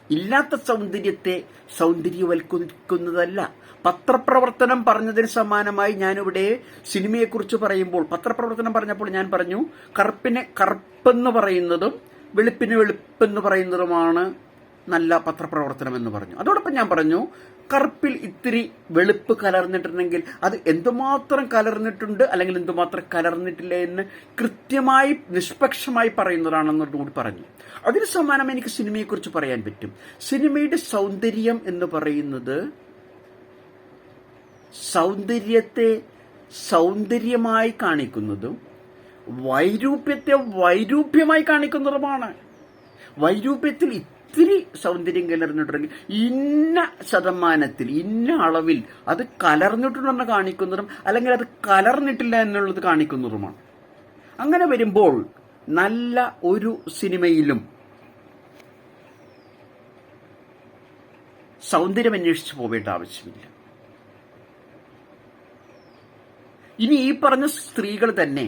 ഇല്ലാത്ത സൗന്ദര്യത്തെ സൗന്ദര്യവൽക്കരിക്കുന്നതല്ല. പത്രപ്രവർത്തനം പറഞ്ഞതിന് സമാനമായി ഞാനിവിടെ സിനിമയെക്കുറിച്ച് പറയുമ്പോൾ പത്രപ്രവർത്തനം പറഞ്ഞപ്പോൾ ഞാൻ പറഞ്ഞു കറുപ്പിനെ കറുപ്പെന്ന് പറയുന്നതും വെളുപ്പിന് വെളുപ്പെന്ന് പറയുന്നതുമാണ് നല്ല പത്രപ്രവർത്തനം എന്ന് പറഞ്ഞു. അതോടൊപ്പം ഞാൻ പറഞ്ഞു കറുപ്പിൽ ഇത്തിരി വെളുപ്പ് കലർന്നിട്ടുണ്ടെങ്കിൽ അത് എന്തുമാത്രം കലർന്നിട്ടുണ്ട് അല്ലെങ്കിൽ എന്തുമാത്രം കലർന്നിട്ടില്ല എന്ന് കൃത്യമായി നിഷ്പക്ഷമായി പറയുന്നതാണെന്നോട് കൂടി പറഞ്ഞു. അതിന് സമാനം എനിക്ക് സിനിമയെക്കുറിച്ച് പറയാൻ പറ്റും. സിനിമയുടെ സൗന്ദര്യം എന്ന് പറയുന്നത് സൗന്ദര്യത്തെ സൗന്ദര്യമായി കാണിക്കുന്നതും വൈരൂപ്യത്തെ വൈരൂപ്യമായി കാണിക്കുന്നതുമാണ്. വൈരൂപ്യത്തിൽ ഇത്തിരി സൗന്ദര്യം കലർന്നിട്ടുണ്ടെങ്കിൽ ഇന്ന ശതമാനത്തിൽ ഇന്ന അളവിൽ അത് കലർന്നിട്ടുണ്ടെന്ന് കാണിക്കുന്നതും അല്ലെങ്കിൽ അത് കലർന്നിട്ടില്ല എന്നുള്ളത് കാണിക്കുന്നതുമാണ്. അങ്ങനെ വരുമ്പോൾ നല്ല ഒരു സിനിമയിലും സൗന്ദര്യം അന്വേഷിച്ച് പോവേണ്ട ആവശ്യമില്ല. ഇനി ഈ പറഞ്ഞ സ്ത്രീകൾ തന്നെ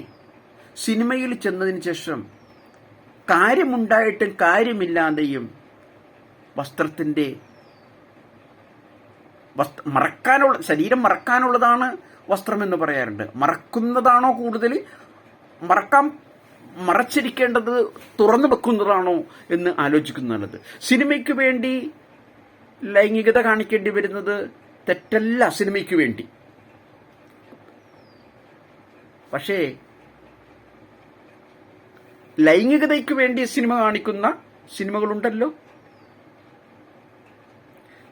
സിനിമയിൽ ചെന്നതിന് ശേഷം കാര്യമുണ്ടായിട്ടും കാര്യമില്ലാതെയും വസ്ത്രത്തിന്റെ മറക്കാനുള്ള ശരീരം മറക്കാനുള്ളതാണ് വസ്ത്രം എന്ന് പറയാറുണ്ട്. മറക്കുന്നതാണോ കൂടുതൽ, മറച്ചിരിക്കേണ്ടത് തുറന്നു വെക്കുന്നതാണോ എന്ന് ആലോചിക്കുന്നത്. സിനിമയ്ക്ക് വേണ്ടി ലൈംഗികത കാണിക്കേണ്ടി വരുന്നത് തെറ്റല്ല, സിനിമയ്ക്ക് വേണ്ടി. പക്ഷേ ലൈംഗികതയ്ക്ക് വേണ്ടി സിനിമ കാണിക്കുന്ന സിനിമകളുണ്ടല്ലോ.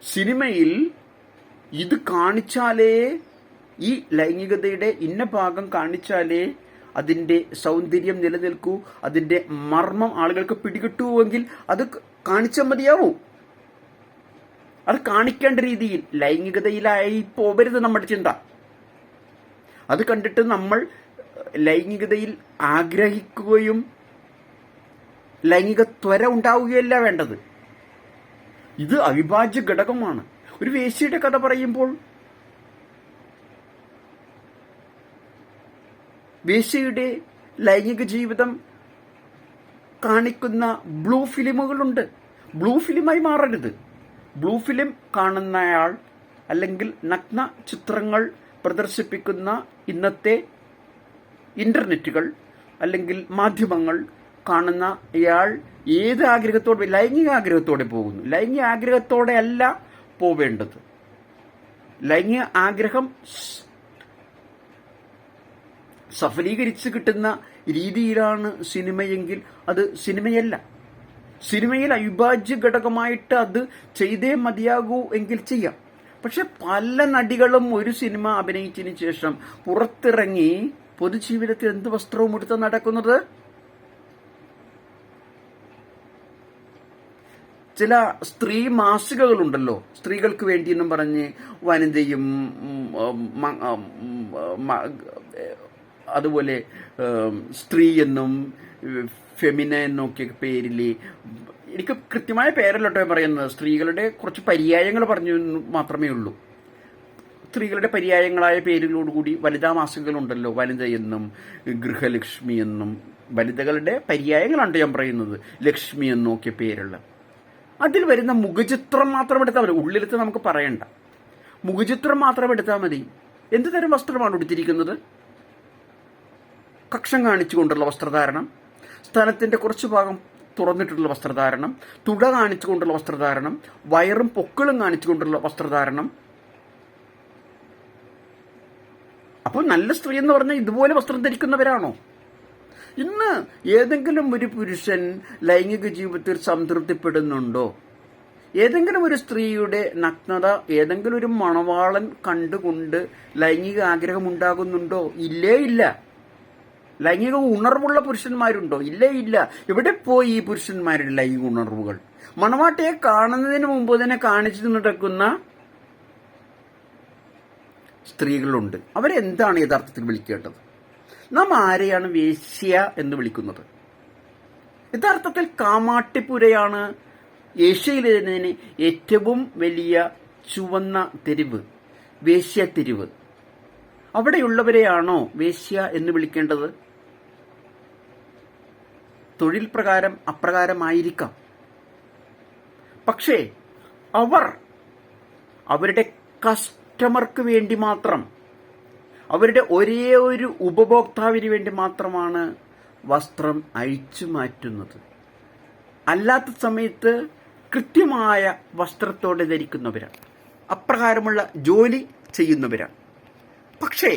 സിനിമയിൽ ഇത് കാണിച്ചാലേ, ഈ ലൈംഗികതയുടെ ഇന്ന ഭാഗം കാണിച്ചാലേ അതിന്റെ സൗന്ദര്യം നിലനിൽക്കൂ, അതിന്റെ മർമ്മം ആളുകൾക്ക് പിടികിട്ടുവെങ്കിൽ അത് കാണിച്ചാൽ മതിയാവൂ. അത് കാണിക്കേണ്ട രീതിയിൽ ലൈംഗികതയിലായി പോകരുത് നമ്മുടെ ചിന്ത. അത് കണ്ടിട്ട് നമ്മൾ ലൈംഗികതയിൽ ആഗ്രഹിക്കുകയും ലൈംഗിക ത്വര ഉണ്ടാവുകയല്ല വേണ്ടത്. ഇത് അവിഭാജ്യ ഘടകമാണ്. ഒരു വേശ്യയുടെ കഥ പറയുമ്പോൾ വേശ്യയുടെ ലൈംഗിക ജീവിതം കാണിക്കുന്ന ബ്ലൂ ഫിലിമുകളുണ്ട്. ബ്ലൂ ഫിലിമായി മാറരുത്. ബ്ലൂ ഫിലിം കാണുന്നയാൾ അല്ലെങ്കിൽ നഗ്ന ചിത്രങ്ങൾ പ്രദർശിപ്പിക്കുന്ന ഇന്നത്തെ ഇന്റർനെറ്റുകൾ അല്ലെങ്കിൽ മാധ്യമങ്ങൾ കാണുന്ന ഇയാൾ ഏത് ആഗ്രഹത്തോടെ, ലൈംഗിക ആഗ്രഹത്തോടെ പോകുന്നു. ലൈംഗിക ആഗ്രഹത്തോടെ അല്ല പോവേണ്ടത്. ലൈംഗിക ആഗ്രഹം സഫലീകരിച്ച് കിട്ടുന്ന രീതിയിലാണ് സിനിമയെങ്കിൽ അത് സിനിമയല്ല. സിനിമയിൽ അവിഭാജ്യ ഘടകമായിട്ട് അത് ചെയ്തേ മതിയാകൂ എങ്കിൽ ചെയ്യാം. പക്ഷെ പല നടികളും ഒരു സിനിമ അഭിനയിച്ചതിന് ശേഷം പുറത്തിറങ്ങി പൊതുജീവിതത്തിൽ എന്ത് വസ്ത്രവും എടുത്ത് നടക്കുന്നത്? ചില സ്ത്രീ മാസികകളുണ്ടല്ലോ, സ്ത്രീകൾക്ക് വേണ്ടിയെന്നും പറഞ്ഞ് വനിതയും അതുപോലെ സ്ത്രീ എന്നും ഫെമിന എന്നൊക്കെ പേരില്, എനിക്ക് കൃത്യമായ പേരല്ലോട്ടോ പറയുന്നത്, സ്ത്രീകളുടെ കുറച്ച് പര്യായങ്ങൾ പറഞ്ഞു മാത്രമേ ഉള്ളൂ. സ്ത്രീകളുടെ പര്യായങ്ങളായ പേരുകളോടുകൂടി വനിതാ മാസികകളുണ്ടല്ലോ, വനിത എന്നും ഗൃഹലക്ഷ്മി എന്നും, വനിതകളുടെ പര്യായങ്ങളാണ് ഞാൻ പറയുന്നത്, ലക്ഷ്മി എന്നൊക്കെ പേരുള്ള. അതിൽ വരുന്ന മുഖചിത്രം മാത്രം എടുത്താൽ മതി, ഉള്ളിലത്ത് നമുക്ക് പറയണ്ട. മുഖചിത്രം മാത്രം എടുത്താൽ മതി. എന്ത് തരം വസ്ത്രമാണ് എടുത്തിരിക്കുന്നത്? കക്ഷം കാണിച്ചുകൊണ്ടുള്ള വസ്ത്രധാരണം, സ്ഥലത്തിന്റെ കുറച്ചു ഭാഗം തുറന്നിട്ടുള്ള വസ്ത്രധാരണം, തുട കാണിച്ചുകൊണ്ടുള്ള വസ്ത്രധാരണം, വയറും പൊക്കിളും കാണിച്ചുകൊണ്ടുള്ള വസ്ത്രധാരണം. അപ്പോൾ നല്ല സ്ത്രീ എന്ന് പറഞ്ഞാൽ ഇതുപോലെ വസ്ത്രം ധരിക്കുന്നവരാണോ? ഇന്ന് ഏതെങ്കിലും ഒരു പുരുഷൻ ലൈംഗിക ജീവിതത്തിൽ സംതൃപ്തിപ്പെടുന്നുണ്ടോ? ഏതെങ്കിലും ഒരു സ്ത്രീയുടെ നഗ്നത ഏതെങ്കിലും ഒരു മണവാളൻ കണ്ടുകൊണ്ട് ലൈംഗിക ആഗ്രഹം ഉണ്ടാകുന്നുണ്ടോ? ഇല്ലേ ഇല്ല. ലൈംഗിക ഉണർവുള്ള പുരുഷന്മാരുണ്ടോ? ഇല്ലേ ഇല്ല. എവിടെ പോയി ഈ പുരുഷന്മാരുടെ ലൈംഗിക ഉണർവുകൾ? മണവാട്ടിയെ കാണുന്നതിന് മുമ്പ് തന്നെ കാണിച്ചു നടക്കുന്ന സ്ത്രീകളുണ്ട്. അവരെന്താണ് യഥാർത്ഥത്തിൽ വിളിക്കേണ്ടത്? നാം ആരെയാണ് വേശ്യ എന്ന് വിളിക്കുന്നത്? യഥാർത്ഥത്തിൽ കാമാട്ടിപ്പുരയാണ് ഏഷ്യയിലെ തന്നെ ഏറ്റവും വലിയ ചുവന്ന തെരുവ്, വേശ്യ തെരുവ്. അവിടെയുള്ളവരെയാണോ വേശ്യ എന്ന് വിളിക്കേണ്ടത്? തൊഴിൽ പ്രകാരം അപ്രകാരമായിരിക്കാം. പക്ഷേ അവർ അവരുടെ കസ്റ്റമർക്ക് വേണ്ടി മാത്രം, അവരുടെ ഒരേ ഒരു ഉപഭോക്താവിന് വേണ്ടി മാത്രമാണ് വസ്ത്രം അഴിച്ചു മാറ്റുന്നത്. അല്ലാത്ത സമയത്ത് കൃത്യമായ വസ്ത്രത്തോടെ ധരിക്കുന്നവരാണ്, അപ്രകാരമുള്ള ജോലി ചെയ്യുന്നവരാണ്. പക്ഷേ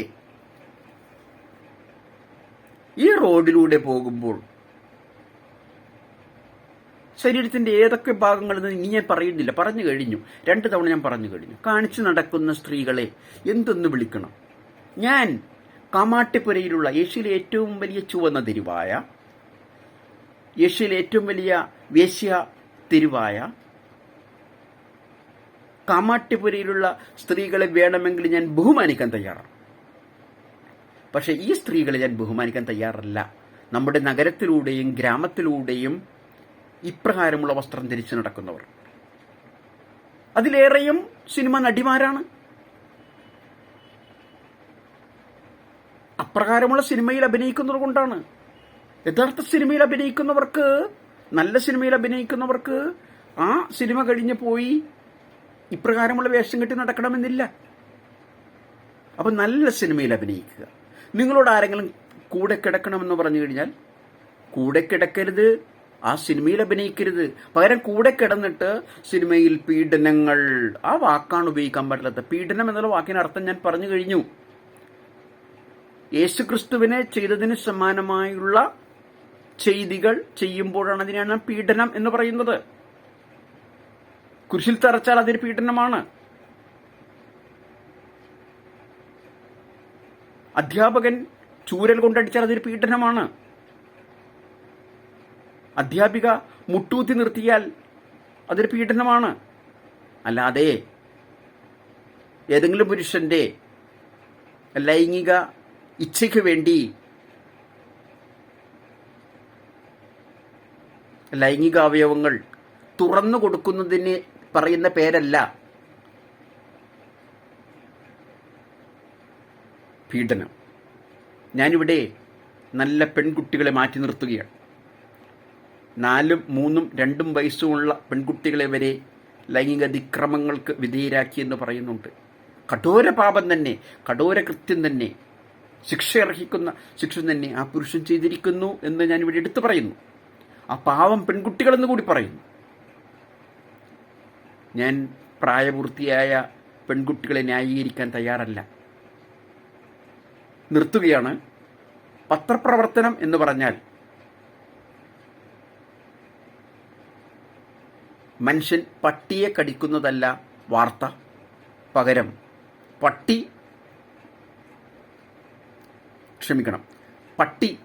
ഈ റോഡിലൂടെ പോകുമ്പോൾ ശരീരത്തിന്റെ ഏതൊക്കെ ഭാഗങ്ങളെന്ന് ഇനി ഞാൻ പറയുന്നില്ല, പറഞ്ഞു കഴിഞ്ഞു, 2 തവണ ഞാൻ പറഞ്ഞു കഴിഞ്ഞു. കാണിച്ചു നടക്കുന്ന സ്ത്രീകളെ എന്തെന്ന് വിളിക്കണം? ഞാൻ കാമാട്ടിപ്പുരയിലുള്ള ഏഷ്യയിലെ ഏറ്റവും വലിയ ചുവന്ന തെരുവായ, ഏഷ്യയിലെ ഏറ്റവും വലിയ വേശ്യ തെരുവായ കാമാട്ടിപ്പുരയിലുള്ള സ്ത്രീകളെ വേണമെങ്കിൽ ഞാൻ ബഹുമാനിക്കാൻ തയ്യാറാണ്. പക്ഷെ ഈ സ്ത്രീകളെ ഞാൻ ബഹുമാനിക്കാൻ തയ്യാറല്ല. നമ്മുടെ നഗരത്തിലൂടെയും ഗ്രാമത്തിലൂടെയും ഇപ്രകാരമുള്ള വസ്ത്രം ധരിച്ചു നടക്കുന്നവർ, അതിലേറെയും സിനിമ നടിമാരാണ്. അപ്രകാരമുള്ള സിനിമയിൽ അഭിനയിക്കുന്നത് കൊണ്ടാണ്. യഥാർത്ഥ സിനിമയിൽ അഭിനയിക്കുന്നവർക്ക്, നല്ല സിനിമയിൽ അഭിനയിക്കുന്നവർക്ക് ആ സിനിമ കഴിഞ്ഞ് പോയി ഇപ്രകാരമുള്ള വേഷം കെട്ടി നടക്കണമെന്നില്ല. അപ്പൊ നല്ല സിനിമയിൽ അഭിനയിക്കുക. നിങ്ങളോട് ആരെങ്കിലും കൂടെ കിടക്കണമെന്ന് പറഞ്ഞു കഴിഞ്ഞാൽ കൂടെ കിടക്കരുത്, ആ സിനിമയിൽ അഭിനയിക്കരുത്. പകരം കൂടെ കിടന്നിട്ട് സിനിമയിൽ പീഡനങ്ങൾ, ആ വാക്കാണ് ഉപയോഗിക്കാൻ പറ്റാത്തത്. പീഡനം എന്നുള്ള വാക്കിന് അർത്ഥം ഞാൻ പറഞ്ഞു കഴിഞ്ഞു. യേശുക്രിസ്തുവിനെ ചെയ്തതിന് സമാനമായുള്ള ചെയ്തികൾ ചെയ്യുമ്പോഴാണ് അതിനാണ് പീഡനം എന്ന് പറയുന്നത്. കുരിശിൽ തറച്ചാൽ അതൊരു പീഡനമാണ്. അധ്യാപകൻ ചൂരൽ കൊണ്ടടിച്ചാൽ അതൊരു പീഡനമാണ്. അധ്യാപിക മുട്ടൂത്തി നിർത്തിയാൽ അതൊരു പീഡനമാണ്. അല്ലാതെ ഏതെങ്കിലും പുരുഷന്റെ ലൈംഗിക ഇച്ഛയ്ക്ക് വേണ്ടി ലൈംഗിക അവയവങ്ങൾ തുറന്നു കൊടുക്കുന്നതിന് പറയുന്ന പേരല്ല പീഡനം. ഞാനിവിടെ നല്ല പെൺകുട്ടികളെ മാറ്റി നിർത്തുകയാണ്. 4, 3, 2 വയസ്സുമുള്ള പെൺകുട്ടികളെ വരെ ലൈംഗിക അതിക്രമങ്ങൾക്ക് വിധേയരാക്കിയെന്ന് പറയുന്നുണ്ട്. കഠോര പാപം തന്നെ, കഠോര കൃത്യം തന്നെ, ശിക്ഷ അർഹിക്കുന്ന ശിക്ഷ തന്നെ ആ പുരുഷൻ ചെയ്തിരിക്കുന്നു എന്ന് ഞാനിവിടെ എടുത്തു പറയുന്നു. ആ പാവം പെൺകുട്ടികളെന്ന് കൂടി പറയുന്നു. ഞാൻ പ്രായപൂർത്തിയായ പെൺകുട്ടികളെ ന്യായീകരിക്കാൻ തയ്യാറല്ല. നിർത്തുകയാണ്. പത്രപ്രവർത്തനം എന്ന് പറഞ്ഞാൽ മനുഷ്യൻ പട്ടിയെ കടിക്കുന്നതല്ല വാർത്ത. പകരം പട്ടി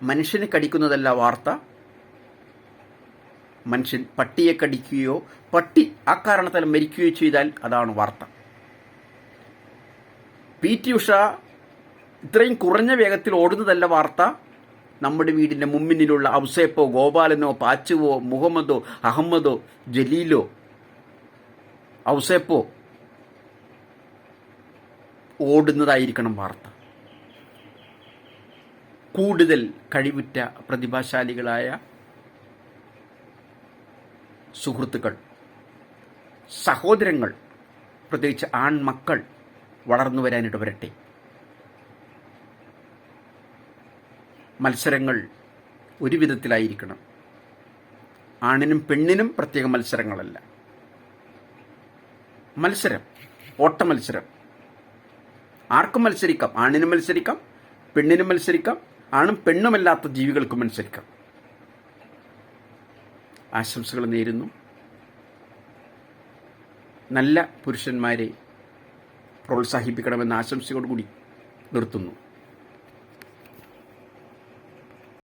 മനുഷ്യനെ കടിക്കുന്നതല്ല വാർത്ത. മനുഷ്യൻ പട്ടിയെ കടിക്കുകയോ പട്ടി ആ കാരണത്താൽ മരിക്കുകയോ ചെയ്താൽ അതാണ് വാർത്ത. PT ഉഷ ഇത്രയും കുറഞ്ഞ വേഗത്തിൽ ഓടുന്നതല്ല വാർത്ത. നമ്മുടെ വീടിന്റെ മുമ്പിലുള്ള ഔസേപ്പോ, ഗോപാലനോ, പാച്ചുവോ, മുഹമ്മദോ, അഹമ്മദോ, ജലീലോ, ഔസേപ്പോ ഓടുന്നതായിരിക്കണം വാർത്ത. കൂടുതൽ കഴിവുറ്റ പ്രതിഭാശാലികളായ സുഹൃത്തുക്കൾ, സഹോദരങ്ങൾ, പ്രത്യേകിച്ച് ആൺമക്കൾ വളർന്നു വരാനിട വരട്ടെ. മത്സരങ്ങൾ ഒരു വിധത്തിലായിരിക്കണം. ആണിനും പെണ്ണിനും പ്രത്യേക മത്സരങ്ങളല്ല. മത്സരം, ഓട്ട മത്സരം, ആർക്കും മത്സരിക്കാം. ആണിനും മത്സരിക്കാം, പെണ്ണിനും മത്സരിക്കാം, ആണും പെണ്ണുമല്ലാത്ത ജീവികൾക്കും മത്സരിക്കാം. ആശംസകൾ നേരുന്നു. നല്ല പുരുഷന്മാരെ പ്രോത്സാഹിപ്പിക്കണമെന്ന ആശംസയോടുകൂടി നിർത്തുന്നു.